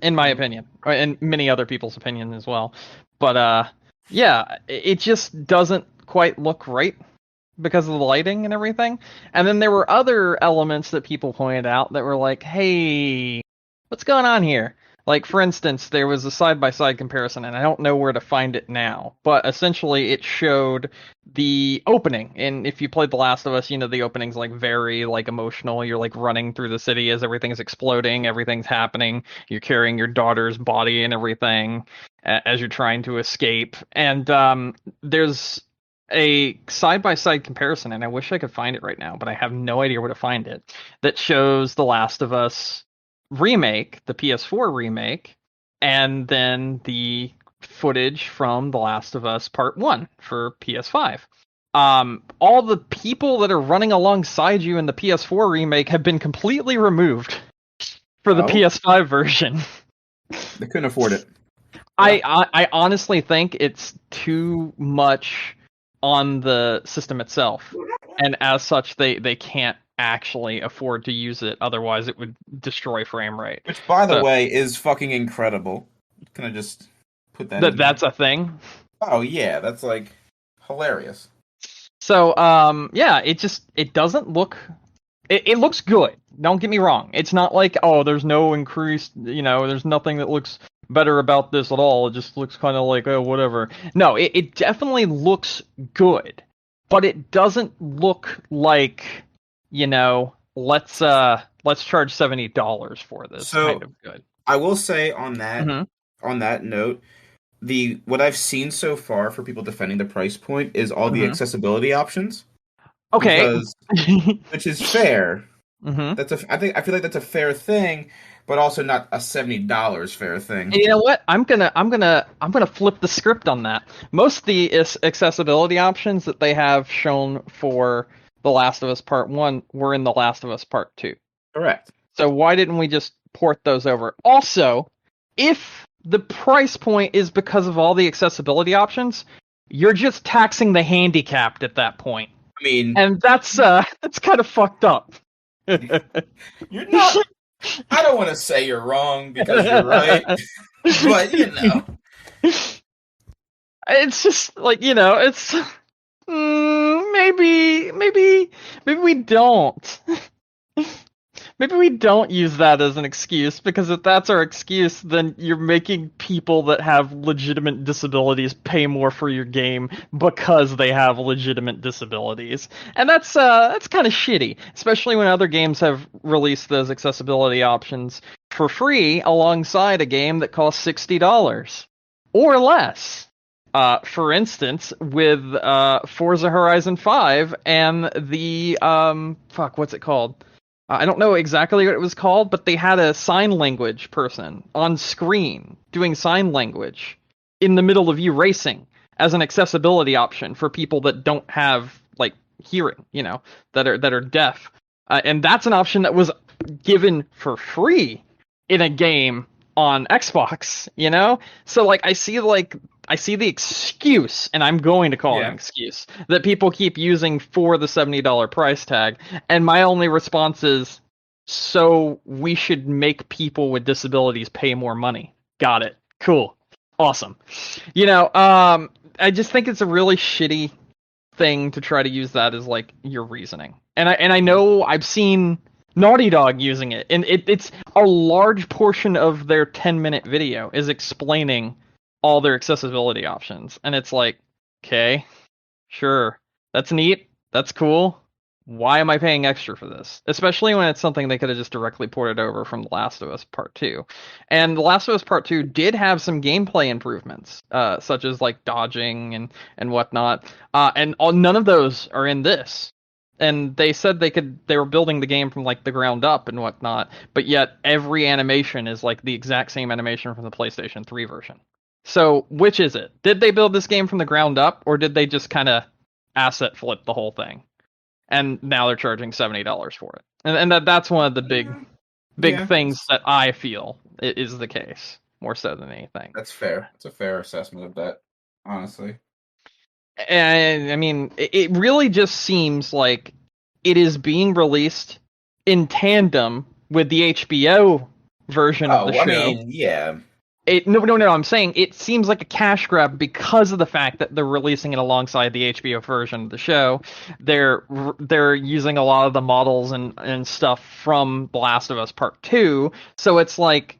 In my opinion, and many other people's opinion as well. But, yeah, it just doesn't quite look right. because of the lighting and everything. And then there were other elements that people pointed out that were like, hey, what's going on here? Like, for instance, there was a side-by-side comparison, and I don't know where to find it now, but essentially it showed the opening. And if you played The Last of Us, the opening's like very like emotional. You're like running through the city as everything's exploding, everything's happening. You're carrying your daughter's body and everything as you're trying to escape. And there's a side-by-side comparison, and I wish I could find it right now, but I have no idea where to find it, that shows The Last of Us remake, the PS4 remake, and then the footage from The Last of Us Part 1 for PS5. All the people that are running alongside you in the PS4 remake have been completely removed for the PS5 version. They couldn't afford it. I honestly think it's too much on the system itself, and as such they can't actually afford to use it, otherwise it would destroy frame rate. Which, by the way, is fucking incredible. Can I just put that that's a thing? Oh yeah, that's like hilarious. So yeah, it doesn't look, it looks good, don't get me wrong. It's not like, oh, there's no increased, there's nothing that looks better about this at all. It just looks kind of like, oh, whatever. No, it definitely looks good, but it doesn't look like, let's charge $70 for this. So, kind of good. I will say on that note, what I've seen so far for people defending the price point is all the accessibility options. Okay, which is fair. Mm-hmm. I feel like that's a fair thing, but also not a $70 fair thing. You know what? I'm gonna flip the script on that. Most of the accessibility options that they have shown for The Last of Us Part 1 were in The Last of Us Part 2. Correct. So why didn't we just port those over? Also, if the price point is because of all the accessibility options, you're just taxing the handicapped at that point. I mean, and that's kind of fucked up. You're not. I don't want to say you're wrong because you're right, but it's just like, it's maybe we don't. Maybe we don't use that as an excuse, because if that's our excuse, then you're making people that have legitimate disabilities pay more for your game because they have legitimate disabilities. And that's kind of shitty, especially when other games have released those accessibility options for free alongside a game that costs $60 or less. For instance, with Forza Horizon 5 and the what's it called? I don't know exactly what it was called, but they had a sign language person on screen doing sign language in the middle of you racing as an accessibility option for people that don't have like hearing, that are deaf. And that's an option that was given for free in a game on Xbox, So like I see the excuse, and I'm going to call it an excuse, that people keep using for the $70 price tag, and my only response is, so we should make people with disabilities pay more money. Got it. Cool. Awesome. I just think it's a really shitty thing to try to use that as like your reasoning. And I know I've seen Naughty Dog using it, and it's a large portion of their 10-minute video is explaining all their accessibility options, and it's like, okay, sure, that's neat, that's cool. Why am I paying extra for this? Especially when it's something they could have just directly ported over from The Last of Us Part 2. And The Last of Us Part 2 did have some gameplay improvements, such as like dodging and whatnot, and none of those are in this. And they said they were building the game from like the ground up and whatnot, but yet every animation is like the exact same animation from the PlayStation 3 version. So which is it? Did they build this game from the ground up, or did they just kind of asset flip the whole thing? And now they're charging $70 for it. And that's one of the big things that I feel is the case, more so than anything. That's fair. It's a fair assessment of that, honestly. And I mean, it really just seems like it is being released in tandem with the HBO version of the show. I mean, yeah. No. I'm saying it seems like a cash grab because of the fact that they're releasing it alongside the HBO version of the show. They're using a lot of the models and stuff from The Last of Us Part 2. So it's like,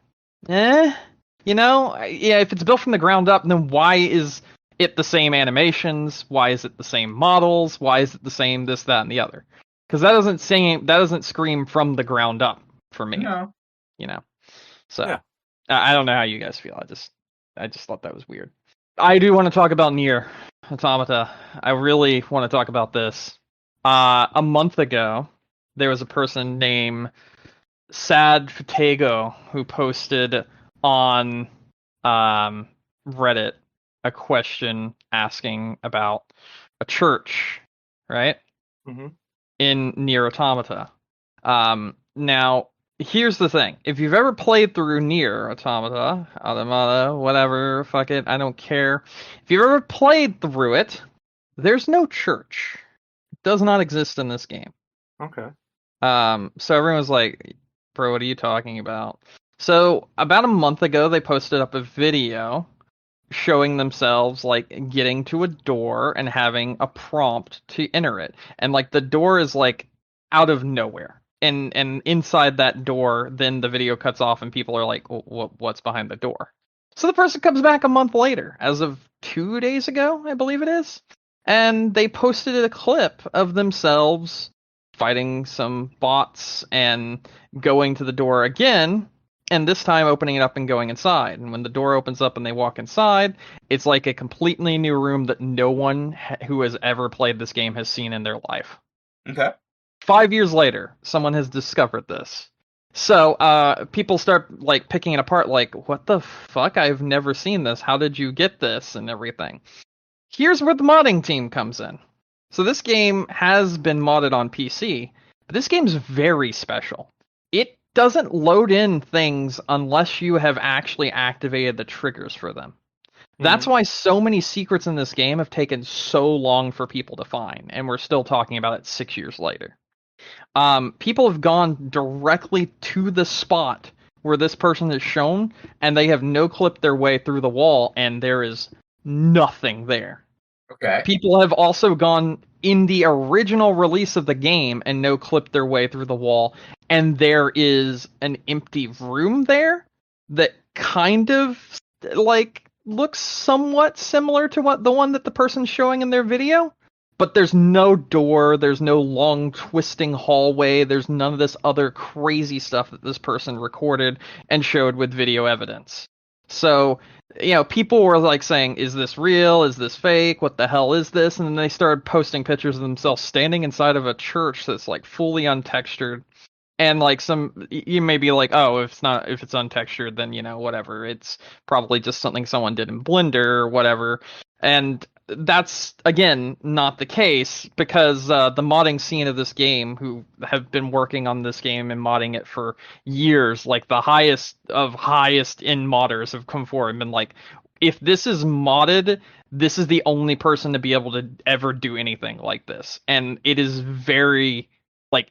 yeah. If it's built from the ground up, then why is it the same animations? Why is it the same models? Why is it the same this, that, and the other? Because that doesn't scream from the ground up for me. No. So. Yeah. I don't know how you guys feel. I just thought that was weird. I do want to talk about Nier Automata. I really want to talk about this. A month ago, there was a person named Sad Fatego who posted on Reddit a question asking about a church, right? Mm-hmm. In Nier Automata. Now, here's the thing. If you've ever played through Nier Automata, whatever, fuck it, I don't care. If you've ever played through it, there's no church. It does not exist in this game. Okay. So everyone was like, bro, what are you talking about? So about a month ago, they posted up a video showing themselves like getting to a door and having a prompt to enter it. And like the door is like out of nowhere. And inside that door, then the video cuts off and people are like, what's behind the door? So the person comes back a month later, as of 2 days ago, I believe it is. And they posted a clip of themselves fighting some bots and going to the door again, and this time opening it up and going inside. And when the door opens up and they walk inside, it's like a completely new room that no one who has ever played this game has seen in their life. Okay. 5 years later, someone has discovered this. So people start like picking it apart, like, what the fuck? I've never seen this. How did you get this and everything? Here's where the modding team comes in. So this game has been modded on PC, but this game's very special. It doesn't load in things unless you have actually activated the triggers for them. That's why so many secrets in this game have taken so long for people to find, and we're still talking about it 6 years later. People have gone directly to the spot where this person is shown, and they have no-clipped their way through the wall, and there is nothing there. Okay. People have also gone in the original release of the game and no-clipped their way through the wall, and there is an empty room there that kind of like looks somewhat similar to what the one that the person's showing in their video, but there's no door, there's no long twisting hallway, there's none of this other crazy stuff that this person recorded and showed with video evidence. So, people were like saying, is this real? Is this fake? What the hell is this? And then they started posting pictures of themselves standing inside of a church that's like fully untextured. And like you may be like, oh, if it's untextured, then whatever. It's probably just something someone did in Blender or whatever. And that's again not the case, because the modding scene of this game, who have been working on this game and modding it for years, like the highest end modders have come forward and been like, if this is modded, this is the only person to be able to ever do anything like this, and it is very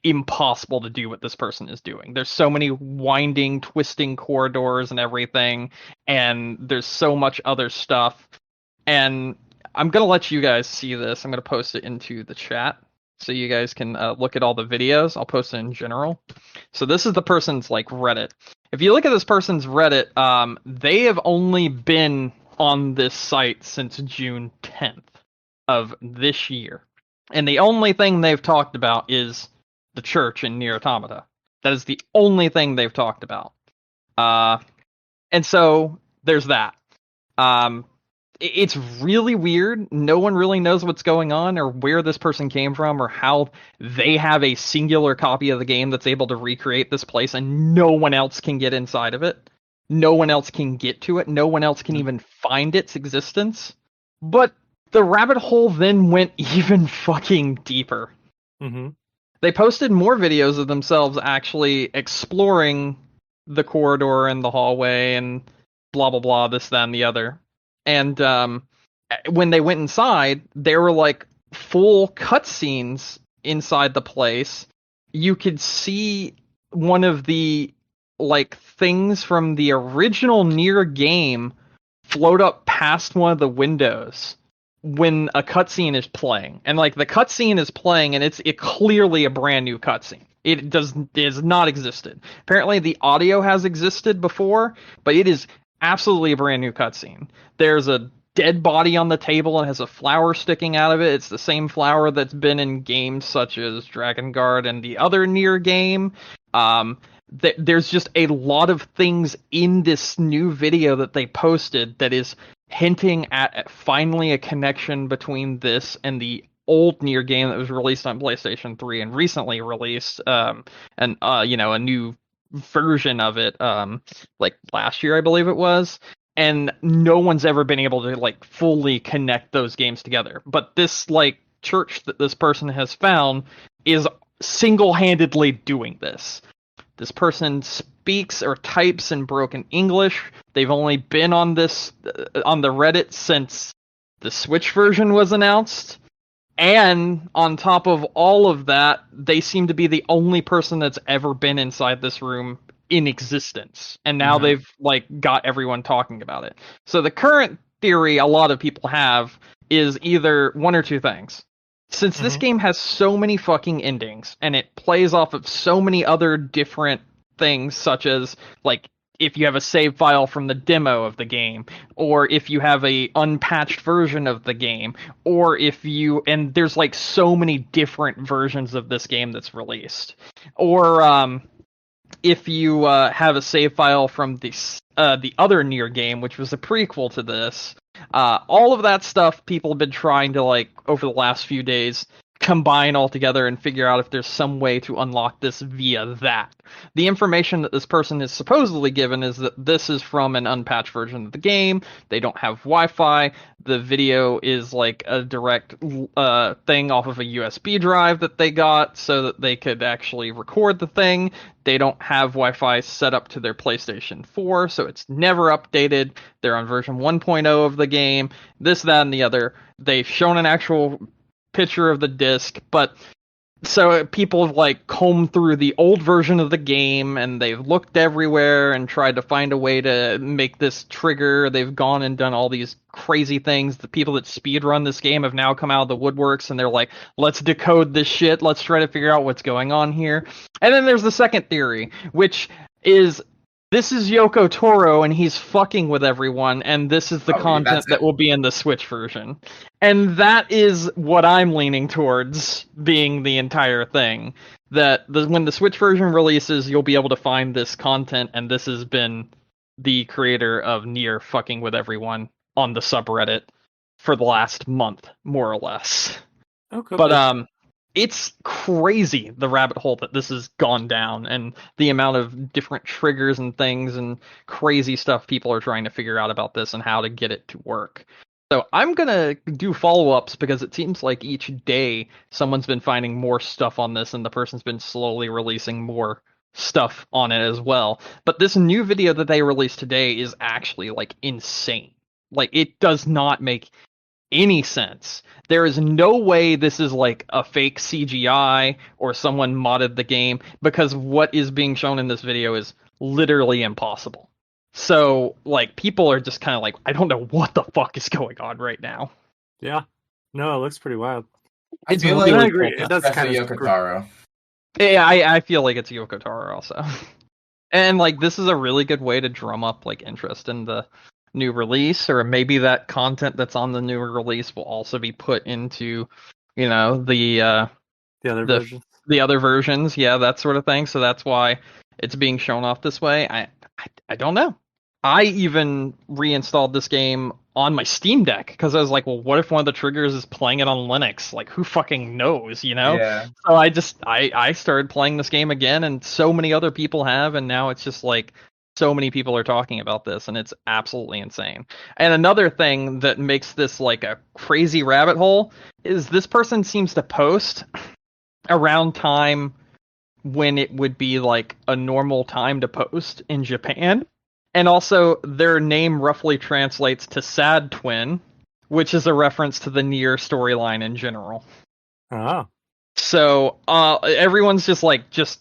impossible to do what this person is doing. There's so many winding, twisting corridors and everything, and there's so much other stuff. And I'm gonna let you guys see this. I'm gonna post it into the chat so you guys can look at all the videos. I'll post it in general. So this is the person's Reddit. If you look at this person's Reddit, they have only been on this site since June 10th of this year, and the only thing they've talked about is the church in Nier Automata. That is the only thing they've talked about. And so there's that. It's really weird. No one really knows what's going on or where this person came from or how they have a singular copy of the game that's able to recreate this place and no one else can get inside of it. No one else can get to it. No one else can even find its existence. But the rabbit hole then went even fucking deeper. Mm-hmm. They posted more videos of themselves actually exploring the corridor and the hallway and blah, blah, blah, this, that, and the other. And when they went inside, there were full cutscenes inside the place. You could see one of the like things from the original Nier game float up past one of the windows when a cutscene is playing, and like the cutscene is playing, and it's clearly a brand new cutscene. It has not existed. Apparently, the audio has existed before, but it is absolutely a brand new cutscene. There's a dead body on the table and has a flower sticking out of it. It's the same flower that's been in games such as Dragon Guard and the other Nier game. There's just a lot of things in this new video that they posted that is hinting at finally a connection between this and the old Nier game that was released on PlayStation 3 and recently released, and a new version of it, like last year, I believe it was. And no one's ever been able to like fully connect those games together. But this like church that this person has found is single-handedly doing this. This person speaks or types in broken English. They've only been on this on the Reddit since the Switch version was announced. And on top of all of that, they seem to be the only person that's ever been inside this room in existence. And now they've like got everyone talking about it. So the current theory a lot of people have is either one or two things. Since this game has so many fucking endings and it plays off of so many other different things, such as like if you have a save file from the demo of the game, or if you have a unpatched version of the game, or if you, and there's like so many different versions of this game that's released, or if you have a save file from the other Nier game, which was a prequel to this, all of that stuff people have been trying to, like, over the last few days, combine all together and figure out if there's some way to unlock this via that. The information that this person is supposedly given is that this is from an unpatched version of the game. They don't have Wi-Fi. The video is like a direct thing off of a USB drive that they got so that they could actually record the thing. They don't have Wi-Fi set up to their PlayStation 4, so it's never updated. They're on version 1.0 of the game. This, that, and the other. They've shown an actual picture of the disc, but so people have like combed through the old version of the game and they've looked everywhere and tried to find a way to make this trigger. They've gone and done all these crazy things. The people that speedrun this game have now come out of the woodworks and they're like, let's decode this shit, let's try to figure out what's going on here. And then there's the second theory, which is this is Yoko Taro and he's fucking with everyone, and this is the content that will be in the Switch version. And that is what I'm leaning towards being the entire thing. That when the Switch version releases, you'll be able to find this content, and this has been the creator of Nier fucking with everyone on the subreddit for the last month, more or less. Okay. But it's crazy, the rabbit hole that this has gone down, and the amount of different triggers and things and crazy stuff people are trying to figure out about this and how to get it to work. So I'm going to do follow-ups because it seems like each day someone's been finding more stuff on this and the person's been slowly releasing more stuff on it as well. But this new video that they released today is actually like insane. Like, it does not make any sense. There is no way this is like a fake CGI or someone modded the game, because what is being shown in this video is literally impossible. So like people are just kind of like, I don't know what the fuck is going on right now. Yeah, no, it looks pretty wild. I feel like I agree. It does kind of Yoko Taro. Yeah, I feel like it's Yoko Taro also. And like this is a really good way to drum up like interest in the new release, or maybe that content that's on the new release will also be put into, you know, the other versions. The other versions, yeah, that sort of thing. So that's why it's being shown off this way. I don't know. I even reinstalled this game on my Steam Deck because I was like, well, what if one of the triggers is playing it on Linux? Like, who fucking knows, you know? Yeah. So I started playing this game again, and so many other people have, and now it's just like so many people are talking about this, and it's absolutely insane. And another thing that makes this like a crazy rabbit hole is this person seems to post around time when it would be like a normal time to post in Japan. And also their name roughly translates to Sad Twin, which is a reference to the Nier storyline in general. Oh. So everyone's just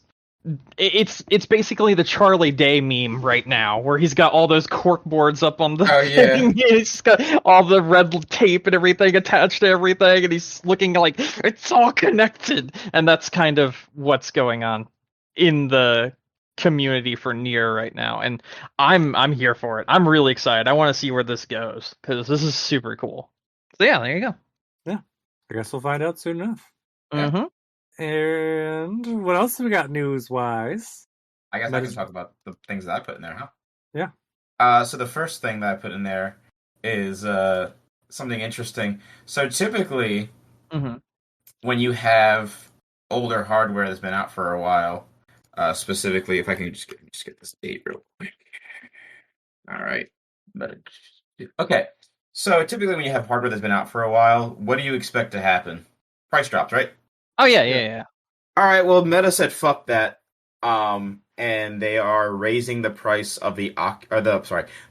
it's basically the Charlie Day meme right now, where he's got all those cork boards up on the thing. He's got all the red tape and everything attached to everything, and he's looking like it's all connected. And that's kind of what's going on in the community for Nier right now, and I'm here for it. I'm really excited. I want to see where this goes because this is super cool. So yeah, there you go. Yeah, I guess we'll find out soon enough. Mm-hmm. And what else have we got news-wise? I guess I can talk about the things that I put in there, huh? Yeah. So the first thing that I put in there is something interesting. So typically, when you have older hardware that's been out for a while, specifically, if I can just get this date real quick. All right. Okay. So typically, when you have hardware that's been out for a while, what do you expect to happen? Price drops, right? Oh yeah. All right. Well, Meta said fuck that, and they are raising the price of the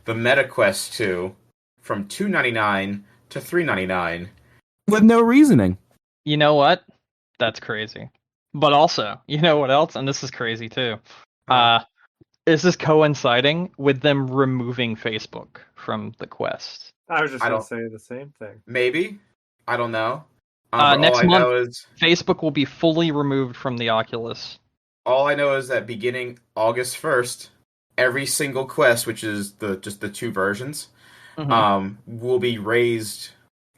Meta Quest 2 from $299 to $399 with no reasoning. You know what? That's crazy. But also, you know what else? And this is crazy too. Is this coinciding with them removing Facebook from the Quest? I was just going to say the same thing. Maybe. I don't know. Next month, Facebook will be fully removed from the Oculus. All I know is that beginning August 1st, every single Quest, which is just the two versions, will be raised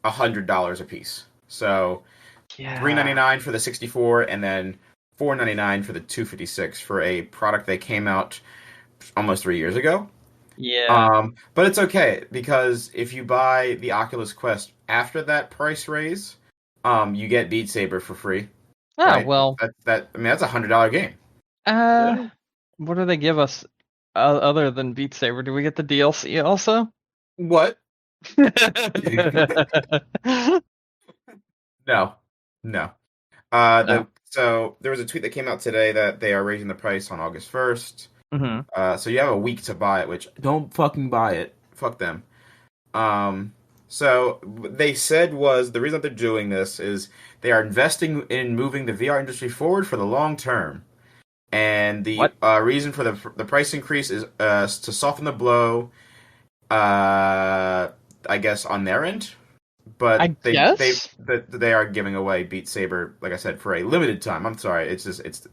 $100 a piece. So $399 for the 64, and then $499 for the 256 for a product that came out almost 3 years ago. Yeah. But it's okay because if you buy the Oculus Quest after that price raise, you get Beat Saber for free. Oh, right? Well. That's a $100 game. What do they give us other than Beat Saber? Do we get the DLC also? What? No. So there was a tweet that came out today that they are raising the price on August 1st. So you have a week to buy it, which don't fucking buy it. Fuck them. So they said was the reason that they're doing this is they are investing in moving the VR industry forward for the long term. And the reason for the price increase is to soften the blow, I guess, on their end. But they are giving away Beat Saber, like I said, for a limited time. I'm sorry,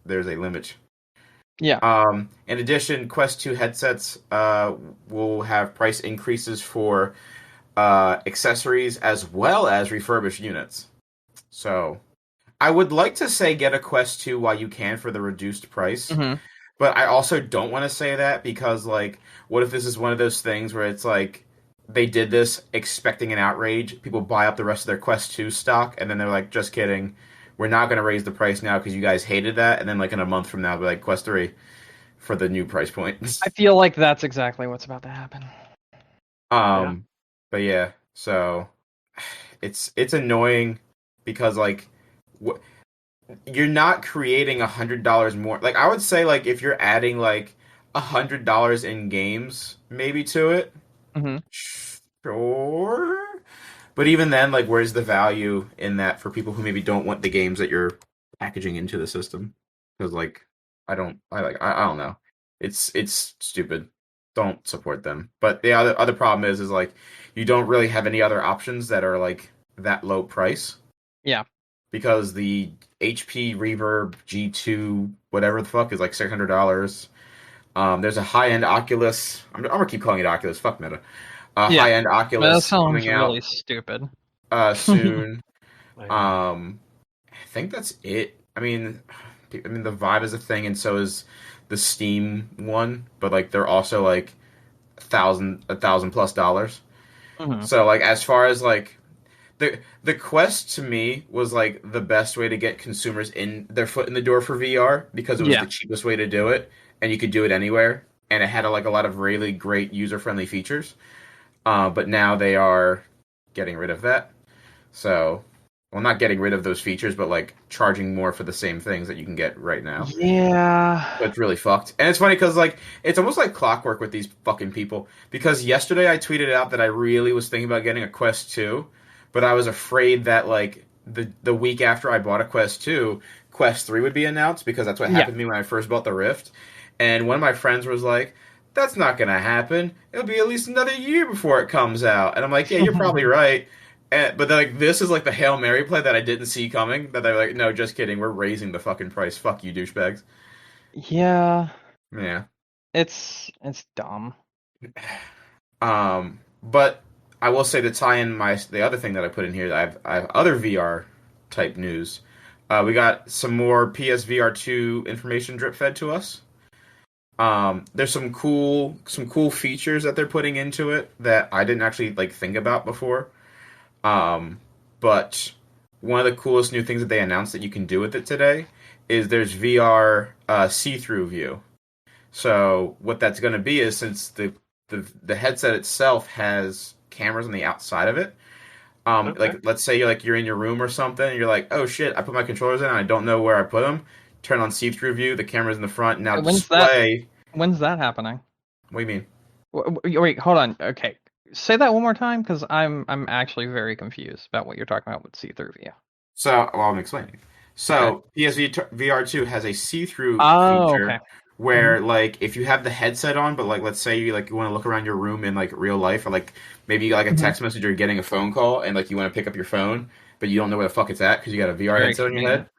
there's a limit. Yeah. In addition, Quest 2 headsets will have price increases for accessories as well as refurbished units. So I would like to say get a Quest 2 while you can for the reduced price. But I also don't want to say that because, like, what if this is one of those things where it's like they did this expecting an outrage, people buy up the rest of their Quest 2 stock, and then they're like, just kidding, we're not going to raise the price now because you guys hated that, and then like in a month from now, they'll be like, Quest 3 for the new price point. I feel like that's exactly what's about to happen. But yeah, so it's annoying because, like, you're not creating $100 more. Like, I would say, like, if you're adding like $100 in games maybe to it, sure. But even then, like, where's the value in that for people who maybe don't want the games that you're packaging into the system? Because, like, I don't know. It's stupid. Don't support them. But the other problem is like you don't really have any other options that are like that low price. Yeah. Because the HP Reverb G2 whatever the fuck is like $600. There's a high-end Oculus. I'm gonna keep calling it Oculus. Fuck Meta. High-end Oculus that sounds coming out really stupid. Soon. I think that's it. I mean, the Vive is a thing, and so is the Steam one. But like, they're also like $1,000+ So like, as far as like the Quest to me was like the best way to get consumers in their foot in the door for VR because it was the cheapest way to do it, and you could do it anywhere, and it had like a lot of really great user friendly features. But now they are getting rid of that. So, well, not getting rid of those features, but like charging more for the same things that you can get right now. Yeah. So it's really fucked. And it's funny because like it's almost like clockwork with these fucking people. Because yesterday I tweeted out that I really was thinking about getting a Quest 2, but I was afraid that like the week after I bought a Quest 2, Quest 3 would be announced because that's what happened to me when I first bought the Rift. And one of my friends was like, "That's not gonna happen. It'll be at least another year before it comes out." And I'm like, "Yeah, you're probably right." But like this is like the Hail Mary play that I didn't see coming. That they're like, "No, just kidding. We're raising the fucking price. Fuck you, douchebags." Yeah. Yeah. It's dumb. But I will say to tie in the other thing that I put in here, I have other VR type news. We got some more PSVR 2 information drip fed to us. There's some cool features that they're putting into it that I didn't actually like think about before. But one of the coolest new things that they announced that you can do with it today is there's VR see-through view. So what that's going to be is, since the headset itself has cameras on the outside of it, like let's say you're in your room or something, and you're like, oh shit, I put my controllers in and I don't know where I put them. Turn on see-through view, the camera's in the front, now display. When's that happening? What do you mean? Wait, hold on. Okay, say that one more time, because I'm actually very confused about what you're talking about with see-through view. So, well, I'm explaining. So, PSVR 2 has a see-through feature where, like, if you have the headset on, but like, let's say you want to look around your room in like real life, or like maybe like a text message or getting a phone call, and like you want to pick up your phone, but you don't know where the fuck it's at because you got a VR headset on your head.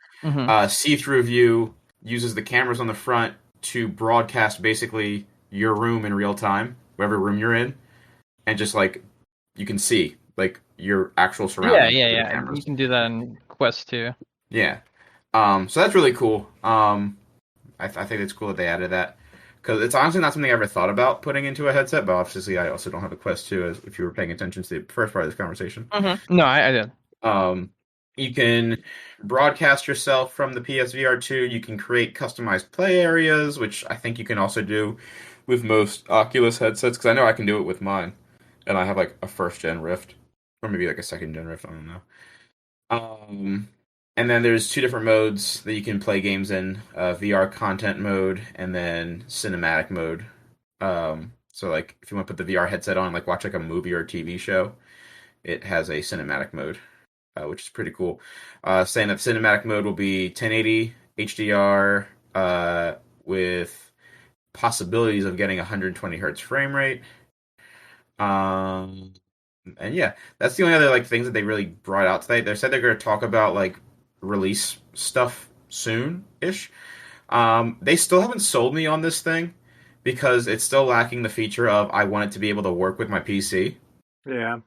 See-through view uses the cameras on the front to broadcast basically your room in real time, whatever room you're in, and just like you can see like your actual surroundings. Yeah. You can do that in Quest 2. Yeah. So that's really cool. I think it's cool that they added that, because it's honestly not something I ever thought about putting into a headset. But obviously, I also don't have a Quest 2, as if you were paying attention to the first part of this conversation. No, I did. You can broadcast yourself from the PSVR 2. You can create customized play areas, which I think you can also do with most Oculus headsets, because I know I can do it with mine. And I have like a first gen Rift, or maybe like a second gen Rift, I don't know. And then there's 2 different modes that you can play games in, VR content mode and then cinematic mode. So like if you want to put the VR headset on, like watch like a movie or a TV show, it has a cinematic mode, which is pretty cool. Saying that cinematic mode will be 1080 HDR with possibilities of getting 120 hertz frame rate. And yeah, that's the only other like things that they really brought out today. They said they're going to talk about like release stuff soon-ish. They still haven't sold me on this thing because it's still lacking the feature of I want it to be able to work with my PC. Yeah.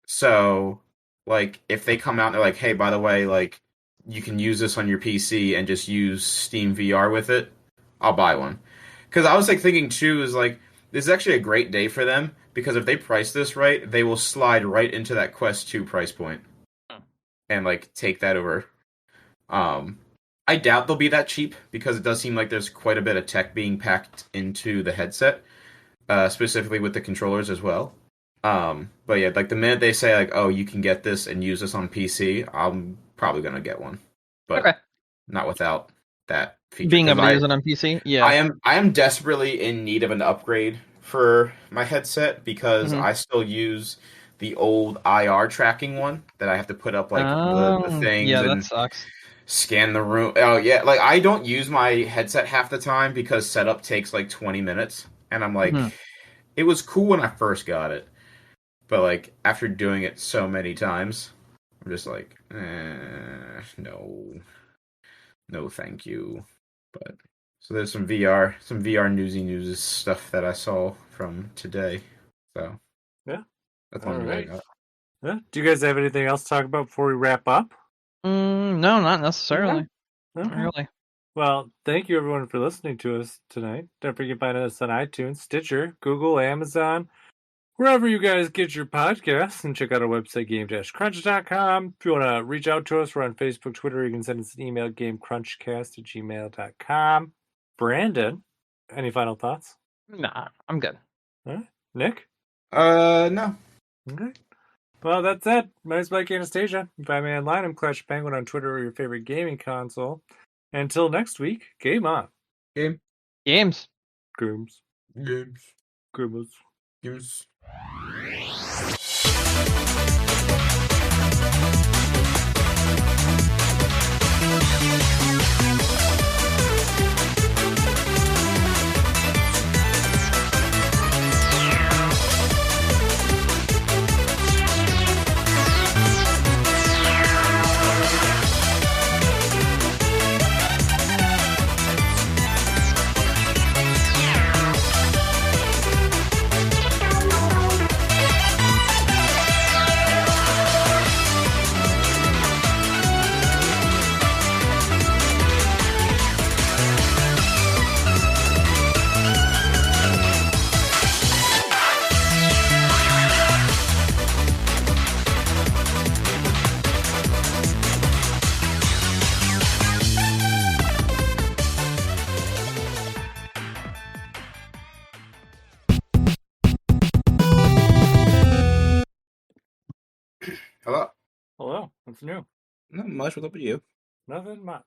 So, like, if they come out and they're like, hey, by the way, like, you can use this on your PC and just use Steam VR with it, I'll buy one. Because I was, like, thinking, too, is, like, this is actually a great day for them, because if they price this right, they will slide right into that Quest 2 price point. And, like, take that over. I doubt they'll be that cheap, because it does seem like there's quite a bit of tech being packed into the headset, specifically with the controllers as well. But yeah, like the minute they say like, oh, you can get this and use this on PC, I'm probably gonna get one, but not without that feature. Being able to use it on PC, yeah. I am desperately in need of an upgrade for my headset, because I still use the old IR tracking one that I have to put up like the things. Yeah, that sucks. Scan the room. Oh yeah, like I don't use my headset half the time because setup takes like 20 minutes, and I'm like, it was cool when I first got it, but like after doing it so many times, I'm just like, no, thank you. But so there's some VR news stuff that I saw from today. So yeah, that's all right. Yeah. Do you guys have anything else to talk about before we wrap up? No, not necessarily. Okay. Not really. Well, thank you everyone for listening to us tonight. Don't forget to find us on iTunes, Stitcher, Google, Amazon, wherever you guys get your podcasts, and check out our website, game-crunch.com. If you want to reach out to us, we're on Facebook, Twitter. You can send us an email, gamecrunchcast@gmail.com. Brandon, any final thoughts? Nah, I'm good. All right. Nick? No. Okay. Well, that's it. My name's Mike Anastasia. You can find me online. I'm Clash Penguin on Twitter or your favorite gaming console. Until next week, game on. Games. Games. What's new? Not much. What's up with you? Nothing much.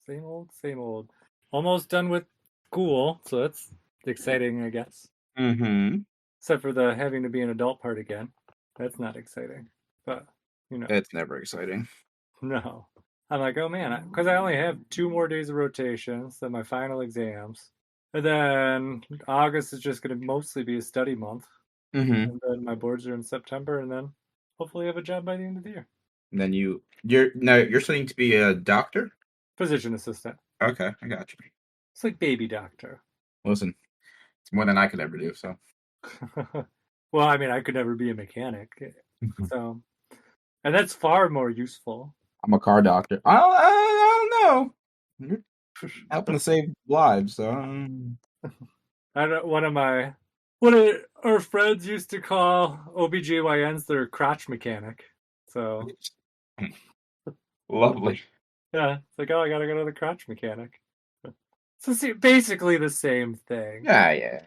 Same old, same old. Almost done with school, so that's exciting, I guess. Mm-hmm. Except for the having to be an adult part again. That's not exciting. But, It's never exciting. no. I'm like, oh man, because I only have 2 more days of rotations, then my final exams. And then August is just going to mostly be a study month. Mm-hmm. And then my boards are in September, and then hopefully have a job by the end of the year. And then you're studying to be a doctor? Physician assistant. Okay, I got you. It's like baby doctor. Listen, it's more than I could ever do, so. Well, I mean, I could never be a mechanic. So, and that's far more useful. I'm a car doctor. I don't know. You're helping to save lives, so. I don't, what our friends used to call OBGYNs their crotch mechanic. So, Lovely. yeah, it's like, oh, I gotta go to the crotch mechanic. So, see, basically the same thing. Yeah.